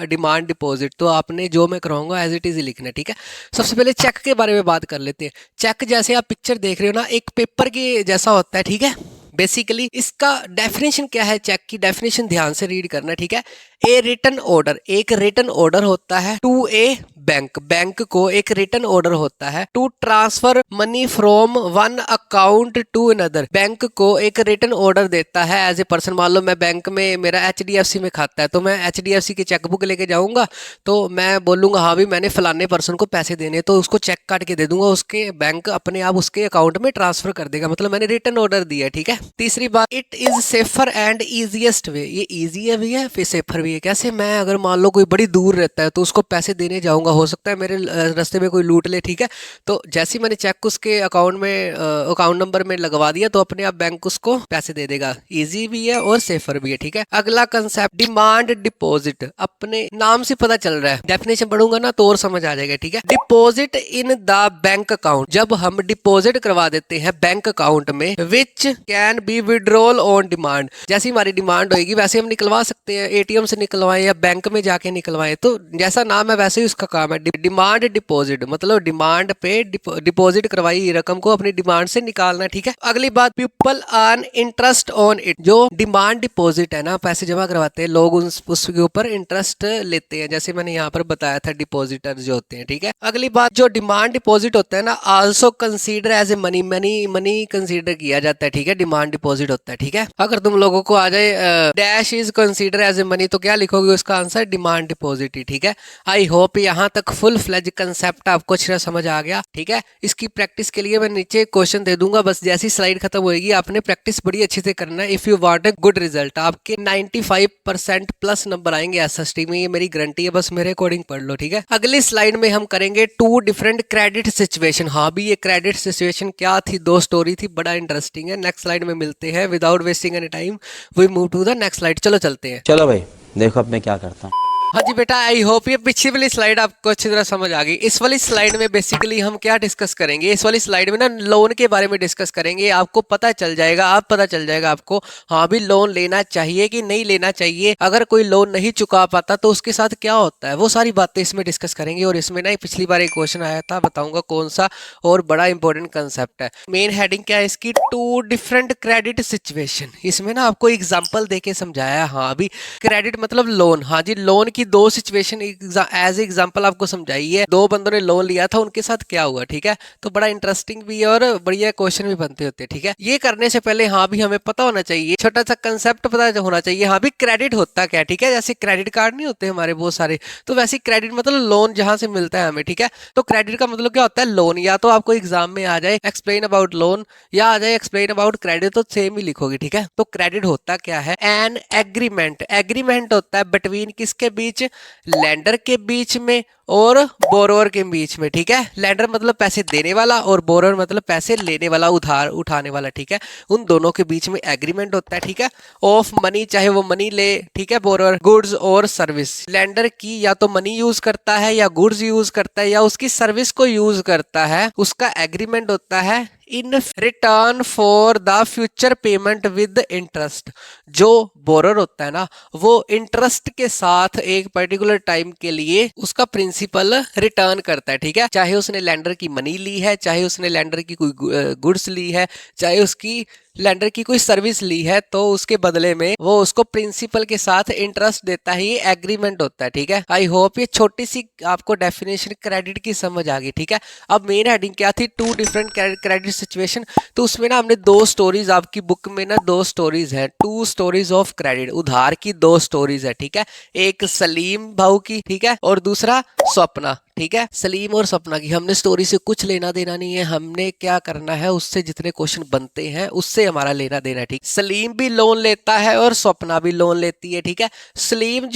डिमांड डिपॉजिट, तो आपने जो मैं कराऊंगा एज इट इज लिखना है, ठीक है। सबसे पहले चेक के बारे में बात कर लेते हैं। चेक जैसे आप पिक्चर देख रहे हो ना, एक पेपर के जैसा होता है, ठीक है। बेसिकली इसका डेफिनेशन क्या है, चेक की डेफिनेशन ध्यान से रीड करना, ठीक है। ए रिटन ऑर्डर, एक रिटन ऑर्डर होता है टू ए बैंक, बैंक को एक रिटन ऑर्डर होता है to transfer money from one account to another. Bank को एक रिटन ऑर्डर देता है एज ए पर्सन। मान लो मैं बैंक में, मेरा एचडीएफसी में खाता है, तो मैं एचडीएफसी की चेकबुक लेके जाऊंगा, तो मैं बोलूंगा हाँ भी मैंने फलाने पर्सन को पैसे देने, तो उसको चेक काट के दे दूंगा, उसके बैंक अपने आप उसके अकाउंट में ट्रांसफर कर देगा, मतलब मैंने रिटन ऑर्डर दिया, ठीक है। तीसरी बात, it is safer and easiest way, ये इजी भी है फिर सेफर भी है। कैसे, मैं अगर मान लो कोई बड़ी दूर रहता है तो उसको पैसे देने जाऊंगा, हो सकता है मेरे रास्ते में कोई लूट ले, ठीक है। तो जैसे ही मैंने चेक उसके अकाउंट में अकाउंट नंबर में लगवा दिया तो अपने आप बैंक उसको पैसे दे देगा। इजी भी है और सेफर भी है, ठीक है। अगला कंसेप्ट डिमांड डिपॉजिट, अपने नाम से पता चल रहा है, डेफिनेशन पढ़ूंगा ना तो और समझ आ जाएगा, ठीक है। Deposit in the bank account, जब हम डिपॉजिट करवा देते हैं बैंक अकाउंट में, which can be withdrawal on demand. जैसी हमारी डिमांड होगी वैसे हम निकलवा सकते हैं, एटीएम से निकलवाएं या बैंक में जाके निकलवाएं, तो जैसा नाम है वैसे ही उसका काम है। डिमांड डिपॉजिट मतलब डिमांड पे डिपॉजिट करवाई रकम को अपनी डिमांड से निकालना, ठीक है। अगली बात, people earn interest on it, जो डिमांड डिपॉजिट है ना, पैसे जमा करवाते हैं लोग, उसके ऊपर इंटरेस्ट लेते हैं, जैसे मैंने यहाँ पर बताया था डिपॉजिटर जो होते हैं, ठीक है। अगली बात, जो डिमांड डिपॉजिट होता है ना, also consider as a money consider किया जाता है, ठीक है। डिमांड डिपॉजिट होता है, ठीक है। अगर तुम लोगों को आ जाए dash is consider as a money, तो क्या लिखोगे, उसका आंसर डिमांड डिपॉजिट ही, ठीक है। आई होप यहाँ तक फुल फ्लेज कंसेप्ट आपको अच्छी तरह समझ आ गया, ठीक है। इसकी प्रैक्टिस के लिए मैं नीचे क्वेश्चन दे दूंगा, बस जैसी स्लाइड खत्म होगी आपने प्रैक्टिस बड़ी अच्छे से करना है। If you want a good result, आपके 95% प्लस नंबर आएंगे एसएसटी में, ये मेरी गारंटी है, बस मेरे अकॉर्डिंग पढ़ लो, ठीक है। अगली स्लाइड में हम करेंगे 2 डिफरेंट क्रेडिट सिचुएशन। हाँ भी, ये क्रेडिट सिचुएशन क्या थी, 2 स्टोरी थी, बड़ा इंटरेस्टिंग है। नेक्स्ट स्लाइड में मिलते हैं, without wasting any time we move to the next slide. चलो चलते हैं। चलो भाई देखो अब मैं क्या करता हूँ। हाँ जी बेटा, आई होप ये पिछली वाली स्लाइड आपको अच्छी तरह समझ आ गई। इस वाली स्लाइड में बेसिकली हम क्या डिस्कस करेंगे, इस वाली स्लाइड में ना लोन के बारे में डिस्कस करेंगे। आपको पता चल जाएगा आपको हाँ भी लोन लेना चाहिए कि नहीं लेना चाहिए, अगर कोई लोन नहीं चुका पाता तो उसके साथ क्या होता है, वो सारी बातें इसमें डिस्कस करेंगे। और इसमें ना पिछली बार एक क्वेश्चन आया था, बताऊंगा कौन सा, और बड़ा इंपॉर्टेंट कंसेप्ट है। मेन हेडिंग क्या है इसकी, 2 डिफरेंट क्रेडिट सिचुएशन। इसमें ना आपको एग्जाम्पल देके समझाया है। हाँ भी, क्रेडिट मतलब लोन, हाँ जी, लोन की दो सिचुएशन एज एग्जांपल आपको समझाई है। दो बंदों ने लोन लिया था, उनके साथ क्या हुआ, ठीक है। तो बड़ा इंटरेस्टिंग भी है और बढ़िया क्वेश्चन भी बनते होते हैं, ठीक है। ये करने से पहले हाँ भी हमें पता होना चाहिए, छोटा सा कंसेप्ट पता होना चाहिए, हाँ भी क्रेडिट होता क्या, ठीक है। जैसे क्रेडिट कार्ड नहीं होते हमारे बहुत सारे, तो वैसे क्रेडिट मतलब लोन जहां से मिलता है हमें, ठीक है। तो क्रेडिट का मतलब क्या होता है, लोन। या तो आपको एग्जाम में आ जाए एक्सप्लेन अबाउट लोन या आ जाए एक्सप्लेन अबाउट क्रेडिट, तो सेम ही लिखोगे, ठीक है। तो क्रेडिट होता क्या है, एन एग्रीमेंट। एग्रीमेंट होता है बिटवीन किसके बीच, लेंडर के बीच में और बोरोवर के बीच में, ठीक है। लेंडर मतलब पैसे देने वाला और बोरोवर मतलब पैसे लेने वाला, उधार उठाने वाला, ठीक है। उन दोनों के बीच में एग्रीमेंट होता है, ठीक है। ऑफ मनी, चाहे वो मनी ले, ठीक है, बोरोवर, गुड्स और सर्विस। लेंडर की या तो मनी यूज करता है या गुड्स यूज करता है या उसकी सर्विस को यूज करता है, उसका एग्रीमेंट होता है in return for the future payment with interest. जो बोरर होता है ना, वो इंटरेस्ट के साथ एक पर्टिकुलर टाइम के लिए उसका प्रिंसिपल रिटर्न करता है, ठीक है। चाहे उसने लेंडर की मनी ली है, चाहे उसने लेंडर की कोई गुड्स ली है, चाहे उसकी लेंडर की कोई सर्विस ली है, तो उसके बदले में वो उसको प्रिंसिपल के साथ इंटरेस्ट देता है। ये एग्रीमेंट होता है, ठीक है। आई होप ये छोटी सी आपको डेफिनेशन क्रेडिट की समझ आ गई, ठीक है। अब मेन हेडिंग क्या थी, टू डिफरेंट क्रेडिट सिचुएशन। तो उसमें ना हमने दो स्टोरीज, आपकी बुक में ना दो स्टोरीज है, टू स्टोरीज ऑफ क्रेडिट, उधार की दो स्टोरीज है, ठीक है। एक सलीम भाऊ की, ठीक है, और दूसरा स्वप्ना, ठीक है। सलीम और सपना की हमने स्टोरी से कुछ लेना देना नहीं है, हमने क्या करना है, उससे जितने क्वेश्चन बनते हैं उससे हमारा लेना देना है, ठीक। सलीम भी लोन लेता है और स्वप्ना भी लोन लेती है, ठीक है। सलीम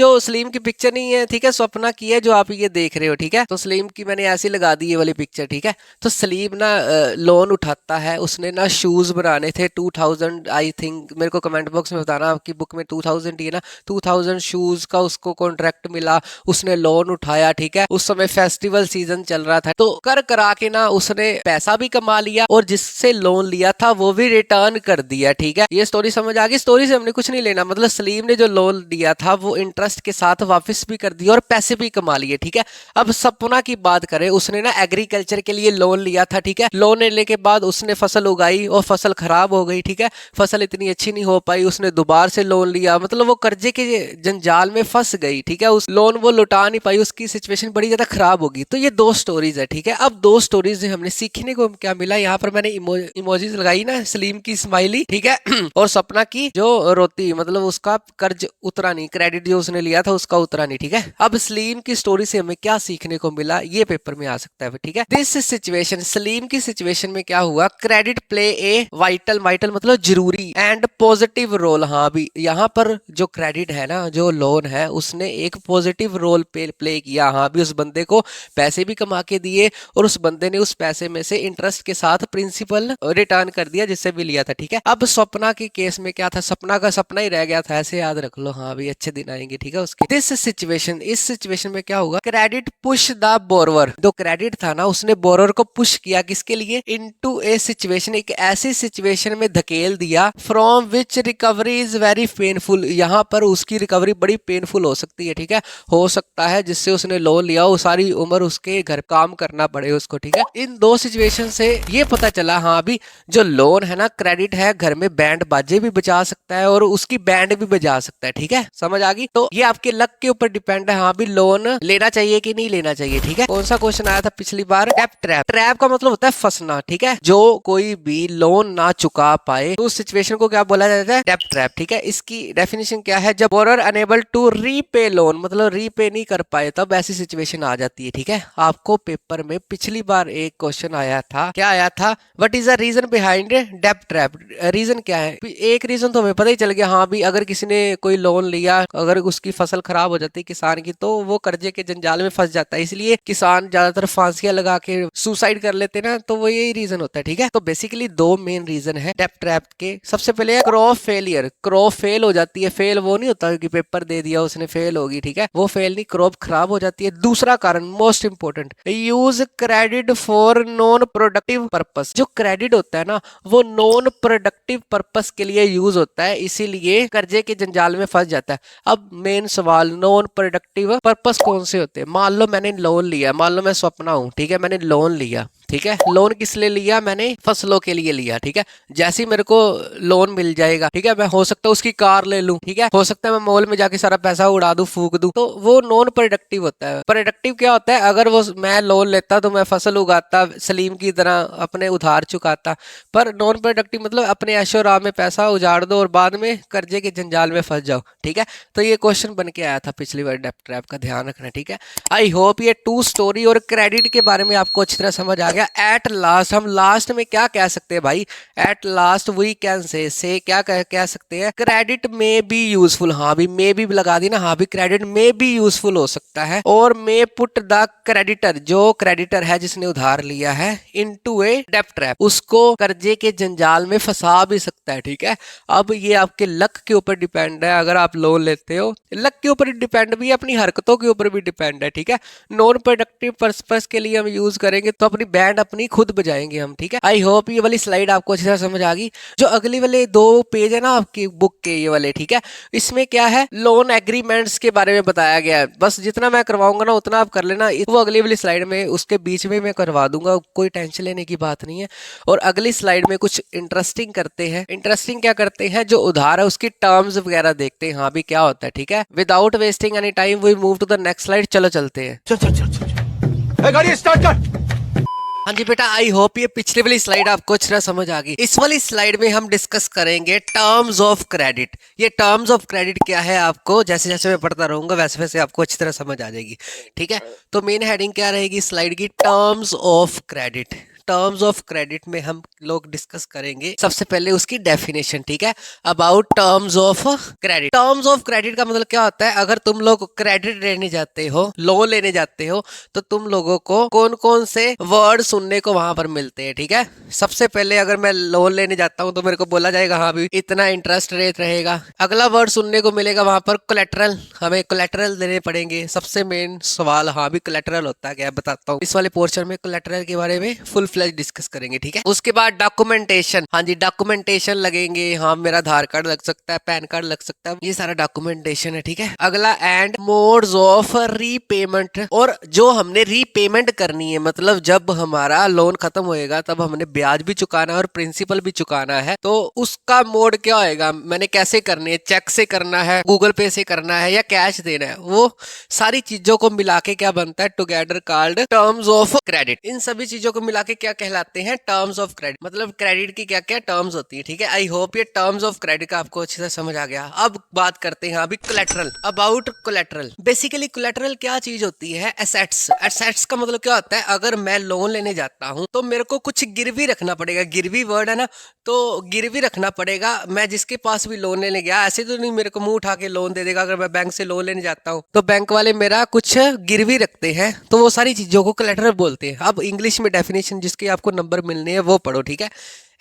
की पिक्चर नहीं है, ठीक है, स्वप्ना की है जो आप ये देख रहे हो, ठीक है। तो सलीम की मैंने ऐसी लगा दी ये वाली पिक्चर, ठीक है। तो सलीम ना लोन उठाता है, उसने ना शूज बनाने थे 2000, आई थिंक, मेरे को कमेंट बॉक्स में बताना, आपकी बुक में 2000 ही है ना, 2000 शूज का उसको कॉन्ट्रैक्ट मिला, उसने लोन उठाया, ठीक है। उस समय फेस्टिवल सीजन चल रहा था, तो कर करा के ना उसने पैसा भी कमा लिया और जिससे लोन लिया था वो भी रिटर्न कर दिया, ठीक है। ये स्टोरी समझ आ गई। स्टोरी से हमने कुछ नहीं लेना, मतलब सलीम ने जो लोन लिया था वो इंटरेस्ट के साथ वापस भी कर दिया और पैसे भी कमा लिए, ठीक है। अब सपना की बात करें, उसने ना एग्रीकल्चर के लिए लोन लिया था, ठीक है। लोन लेने के बाद उसने फसल उगाई और फसल खराब हो गई, ठीक है। फसल इतनी अच्छी नहीं हो पाई, उसने दोबारा से लोन लिया, मतलब वो कर्जे के जंजाल में फंस गई, ठीक है। उस लोन वो लौटा नहीं पाई, उसकी सिचुएशन बड़ी ज्यादा खराब होगी। तो ये दो स्टोरीज है, ठीक है। अब दो स्टोरीज से हमने सीखने को क्या मिला, यहाँ पर मैंने इमोजीज लगाई ना, सलीम की स्माइली, ठीक है, और सपना की जो रोती, मतलब उसका कर्ज उतरा नहीं, क्रेडिट जो उसने लिया था उसका उतरा नहीं, ठीक है। अब सलीम की स्टोरी से हमें क्या सीखने को मिला, ये पेपर में आ सकता है, ठीक है। दिस सिचुएशन, सलीम की सिचुएशन में क्या हुआ, क्रेडिट प्ले ए वाइटल मतलब जरूरी एंड पॉजिटिव रोल। हाँ भी यहाँ पर जो क्रेडिट है ना, जो लोन है, उसने एक पॉजिटिव रोल प्ले किया। हाँ भी उस बंदे को पैसे भी कमा के दिए और उस बंदे ने उस पैसे में से इंटरेस्ट के साथ प्रिंसिपल रिटर्न कर दिया जिससे भी लिया था, ठीक है। अब सपना के केस में क्या था, सपना का सपना ही रह गया था, ऐसे याद रख लो। हाँ भी अच्छे दिन आएंगे, ठीक है उसके। दिस सिचुएशन, इस सिचुएशन में क्या होगा, क्रेडिट पुश द बोरोवर। जो क्रेडिट था ना, उसने बोरोवर को पुश किया, किसके लिए, इनटू ए सिचुएशन, एक ऐसी सिचुएशन में धकेल दिया, from which recovery is very painful. यहाँ पर उसकी रिकवरी बड़ी पेनफुल हो सकती है, ठीक है। हो सकता है जिससे उसने लोन लिया वो सारी उम्र उसके घर काम करना पड़े उसको, ठीक है। इन दो सिचुएशन से ये पता चला, हाँ भी जो लोन है ना, क्रेडिट है, घर में बैंड बाजे भी बजा सकता है और उसकी बैंड भी बजा सकता है, ठीक है। समझ आ गई। तो ये आपके लक के ऊपर डिपेंड है, हाँ भी लोन लेना चाहिए कि नहीं लेना चाहिए, ठीक है। कौन सा क्वेश्चन आया था पिछली बार, डेब्ट ट्रैप। ट्रैप का मतलब होता है फंसना, ठीक है। जो कोई भी लोन ना चुका पाए तो उस सिचुएशन को क्या बोला जाता है, डेब्ट ट्रैप, ठीक है। इसकी डेफिनेशन क्या है, जब borrower unable to repay loan, मतलब रीपे नहीं कर पाए, तब ऐसी सिचुएशन आ जाती है, ठीक है। आपको पेपर में पिछली बार एक क्वेश्चन आया था, क्या आया था, what is the reason behind डेब्ट ट्रैप। रीजन क्या है, एक रीजन तो हमें पता ही चल गया, हाँ भी अगर किसी ने कोई लोन लिया, अगर उसकी फसल खराब हो जाती है किसान की, तो वो कर्जे के जंजाल में फंस जाता है, इसलिए किसान ज्यादातर फांसियां लगा के सुसाइड कर लेते ना, तो वो यही रीजन होता है, ठीक है। तो बेसिकली दो मेन रीजन है डेब्ट ट्रैप के। सबसे पहले क्रॉप फेलियर, क्रॉप फेल हो जाती है, फेल वो नहीं होता कि पेपर दे दिया उसने फेल होगी, ठीक है, वो फेल नहीं, क्रॉप खराब हो जाती है। दूसरा कारण most important, use credit for non productive purpose. जो क्रेडिट होता है ना, वो नॉन प्रोडक्टिव पर्पस के लिए यूज होता है, इसीलिए कर्जे के जंजाल में फंस जाता है। अब मेन सवाल, नॉन प्रोडक्टिव पर्पस कौन से होते हैं। मान लो मैंने लोन लिया, मान लो मैं स्वप्ना हूं, ठीक है, मैंने लोन लिया, ठीक है। लोन किस लिए लिया मैंने? फसलों के लिए लिया, ठीक है। जैसे ही मेरे को लोन मिल जाएगा, ठीक है, मैं हो सकता है उसकी कार ले लूं, ठीक है, हो सकता है मैं मॉल में जाके सारा पैसा उड़ा दूं, फूक दूं, तो वो नॉन प्रोडक्टिव होता है। प्रोडक्टिव क्या होता है? अगर वो मैं लोन लेता तो मैं फसल उगाता, सलीम की तरह अपने उधार चुकाता। पर नॉन प्रोडक्टिव मतलब अपने ऐशो आराम में पैसा उजाड़ दो और बाद में कर्जे के जंजाल में फंस जाओ, ठीक है। तो ये क्वेश्चन बन के आया था पिछली बार डेब्ट ट्रैप का, ध्यान रखना, ठीक है। आई होप ये टू स्टोरी और क्रेडिट के बारे में आपको अच्छी तरह समझ आ गया। एट लास्ट, हम लास्ट में क्या कह सकते हैं भाई? At last we can say क्या कह सकते हैं? क्रेडिट में बी यूजफुल। हाँ भी मे भी लगा दी ना, हाँ भी क्रेडिट में भी यूजफुल हो सकता है। और मे पुट द क्रेडिटर, जो क्रेडिटर है जिसने उधार लिया है, इनटू ए डेब्ट ट्रैप, उसको कर्जे के जंजाल में फंसा भी सकता है, ठीक है। अब ये आपके लक के ऊपर डिपेंड है। अगर आप लोन लेते हो, लक के ऊपर डिपेंड भी है, अपनी हरकतों के ऊपर भी डिपेंड है, ठीक है। नॉन प्रोडक्टिव पर्पस के लिए हम यूज करेंगे तो अपनी बैंड अपनी खुद बजाएंगे हम, ठीक है। आई होप ये वाली स्लाइड आपको अच्छी तरह समझ आ गई। जो अगली वाले 2 पेज है ना आपकी बुक के, ये वाले, ठीक है, इसमें क्या है? लोन एग्रीमेंट्स के बारे में बताया गया है। बस जितना मैं करवाऊंगा ना उतना आप कर लेना, वो अगली वाली स्लाइड में उसके बीच में मैं करवा दूंगा, कोई टेंशन लेने की बात नहीं है। और अगली स्लाइड में कुछ इंटरेस्टिंग करते हैं। इंटरेस्टिंग क्या करते हैं? जो उधार है उसकी टर्म्स वगैरह देखते हैं, हाँ भी क्या होता है, ठीक है। Without wasting any time we move to the next slide. चलो चलते हैं। चल चल चल चल गाड़ी स्टार्ट कर। हाँ जी बेटा, आई होप ये पिछली वाली स्लाइड आपको अच्छी तरह समझ आ गई। इस वाली स्लाइड में हम डिस्कस करेंगे टर्म्स ऑफ क्रेडिट। ये टर्म्स ऑफ क्रेडिट क्या है, आपको जैसे जैसे मैं पढ़ता रहूंगा वैसे वैसे आपको अच्छी तरह समझ आ जाएगी, ठीक है। तो मेन हेडिंग क्या रहेगी स्लाइड की? Terms of credit. Terms of credit में हम लोग डिस्कस करेंगे सबसे पहले उसकी डेफिनेशन, ठीक है, about terms of credit. Terms of credit का मतलब क्या होता है? अगर तुम लोग क्रेडिट लेने जाते हो, लोन लेने जाते हो, तो तुम लोगों को कौन कौन से वर्ड सुनने को वहां पर मिलते हैं, ठीक है। सबसे पहले अगर मैं लोन लेने जाता हूं तो मेरे को बोला जाएगा हाँ भी इतना इंटरेस्ट रेट रहेगा। अगला वर्ड सुनने को मिलेगा वहां पर कोलेटरल, हमें कोलेटरल देने पड़ेंगे। सबसे मेन सवाल हाँ भी कोलेटरल होता है क्या, बताता हूँ। इस वाले पोर्शन में कोलेटरल के बारे में फुल फ्लैश डिस्कस करेंगे, ठीक है। उसके बाद डॉक्यूमेंटेशन, हाँ जी डॉक्यूमेंटेशन लगेंगे। हाँ मेरा आधार कार्ड लग सकता है, पैन कार्ड लग सकता है, ये सारा डॉक्यूमेंटेशन है, ठीक है। अगला एंड मोड्स ऑफ रीपेमेंट, और जो हमने रीपेमेंट करनी है, मतलब जब हमारा लोन खत्म होएगा तब हमने ब्याज भी चुकाना है और प्रिंसिपल भी चुकाना है, तो उसका मोड क्या होएगा, मैंने कैसे करनी है, चेक से करना है, गूगल पे से करना है या कैश देना है, वो सारी चीजों को मिला के क्या बनता है? Together called terms of credit. इन सभी चीजों को मिला के क्या कहलाते हैं? Terms of credit. मतलब क्रेडिट की क्या क्या टर्म्स होती है, ठीक है। आई होप ये टर्म्स ऑफ क्रेडिट का आपको अच्छे से समझ आ गया। अब बात करते हैं अभी collateral, about collateral. Basically collateral क्या चीज होती है? एसेट्स। एसेट्स का मतलब क्या होता है? अगर मैं लोन लेने जाता हूं तो मेरे को कुछ गिरवी रखना पड़ेगा। गिरवी वर्ड है ना, तो गिरवी रखना पड़ेगा। मैं जिसके पास भी लोन लेने गया, ऐसे तो नहीं मेरे को मुंह उठा के लोन दे देगा। अगर मैं बैंक से लोन लेने जाता हूं तो बैंक वाले मेरा कुछ गिरवी रखते हैं, तो वो सारी चीजों को कोलेटरल बोलते हैं। अब इंग्लिश में डेफिनेशन जिसके आपको नंबर मिलने हैं वो पढ़ो, ठीक है।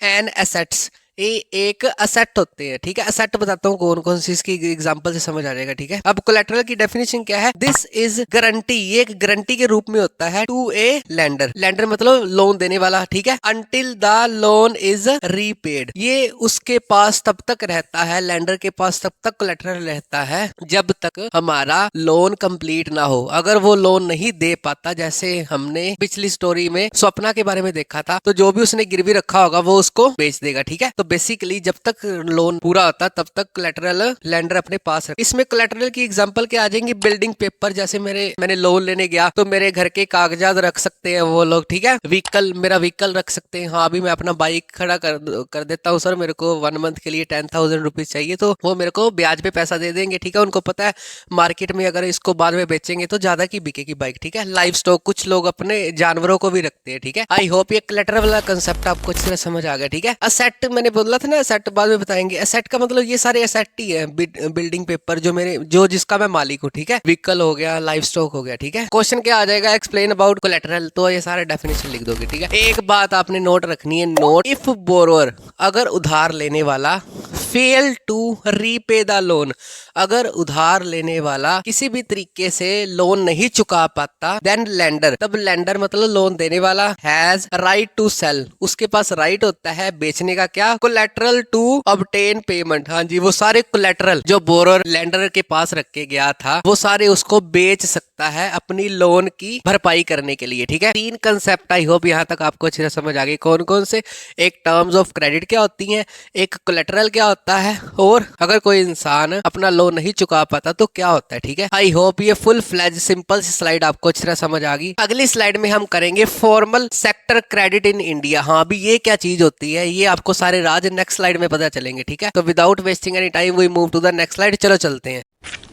एन एसेट्स, ये एक असेट होते हैं, ठीक है। असेट बताता हूँ कौन कौन सी, इसकी एग्जांपल से समझ आ जाएगा, ठीक है। अब कोलेटरल की डेफिनेशन क्या है? दिस इज गारंटी, ये एक गारंटी के रूप में होता है टू ए लेंडर। लेंडर मतलब लोन देने वाला, ठीक है। Until the loan is repaid, ये उसके पास तब तक रहता है, लेंडर के पास तब तक कोलेटरल रहता है जब तक हमारा लोन कंप्लीट ना हो। अगर वो लोन नहीं दे पाता, जैसे हमने पिछली स्टोरी में स्वप्ना के बारे में देखा था, तो जो भी उसने गिरवी रखा होगा वो उसको बेच देगा, ठीक है। तो बेसिकली जब तक लोन पूरा होता तब तक कोलेटरल लेंडर अपने पास रख। इसमें कोलेटरल की एग्जांपल क्या आ जाएंगी? बिल्डिंग पेपर, जैसे मैंने लोन लेने गया तो मेरे घर के कागजात रख सकते हैं वो लोग, ठीक है। व्हीकल, मेरा व्हीकल रख सकते हैं। हाँ अभी मैं अपना बाइक खड़ा कर देता हूँ, सर मेरे को 1 मंथ के लिए 10,000 रुपीज चाहिए, तो वो मेरे को ब्याज पे पैसा दे देंगे, ठीक है। उनको पता है मार्केट में अगर इसको बाद में बेचेंगे तो ज्यादा की बिकेगी बाइक, ठीक है। लाइव स्टॉक, कुछ लोग अपने जानवरों को भी रखते हैं, ठीक है। आई होप ये कोलेटरल वाला कंसेप्ट आपको अच्छी तरह समझ आ गया, ठीक है। असेट मैंने बोला था ना, एसेट बाद में बताएंगे। एसेट का मतलब ये सारे एसेट ही है, बिल्डिंग पेपर जो जिसका मैं मालिक हूँ, ठीक है। व्हीकल हो गया, लाइफ स्टॉक हो गया, ठीक है। क्वेश्चन क्या आ जाएगा? एक्सप्लेन अबाउट कोलेटरल, तो ये सारे डेफिनेशन लिख दोगे, ठीक है। एक बात आपने नोट रखनी है, नोट, इफ बोरोअर, अगर उधार लेने वाला fail to repay the loan, अगर उधार लेने वाला किसी भी तरीके से लोन नहीं चुका पाता, देन लेंडर, तब लेंडर मतलब लोन देने वाला, हैज राइट टू सेल, उसके पास राइट होता है बेचने का, क्या? Collateral to obtain payment. हाँ जी, वो सारे कोलेटरल जो बोरर लैंडर के पास रख के गया था वो सारे उसको बेच सकता है अपनी लोन की भरपाई करने के लिए। ठीक है, 3 कंसेप्ट आई होप यहाँ तक आपको अच्छी तरह समझ आ गई। कौन कौन से? एक टर्म्स ऑफ क्रेडिट क्या होती हैं, एक कोलेटरल क्या होता है, और अगर कोई इंसान अपना लोन नहीं चुका पाता तो क्या होता है। ठीक है, आई होप ये फुल फ्लैज सिंपल सी स्लाइड आपको अच्छी तरह समझ आ गई। अगली स्लाइड में हम करेंगे formal sector credit in India. हाँ अभी ये क्या चीज होती है ये आपको सारे राज नेक्स्ट स्लाइड में पता चलेंगे। ठीक है, तो without wasting any time we move to the next slide. चलो चलते हैं।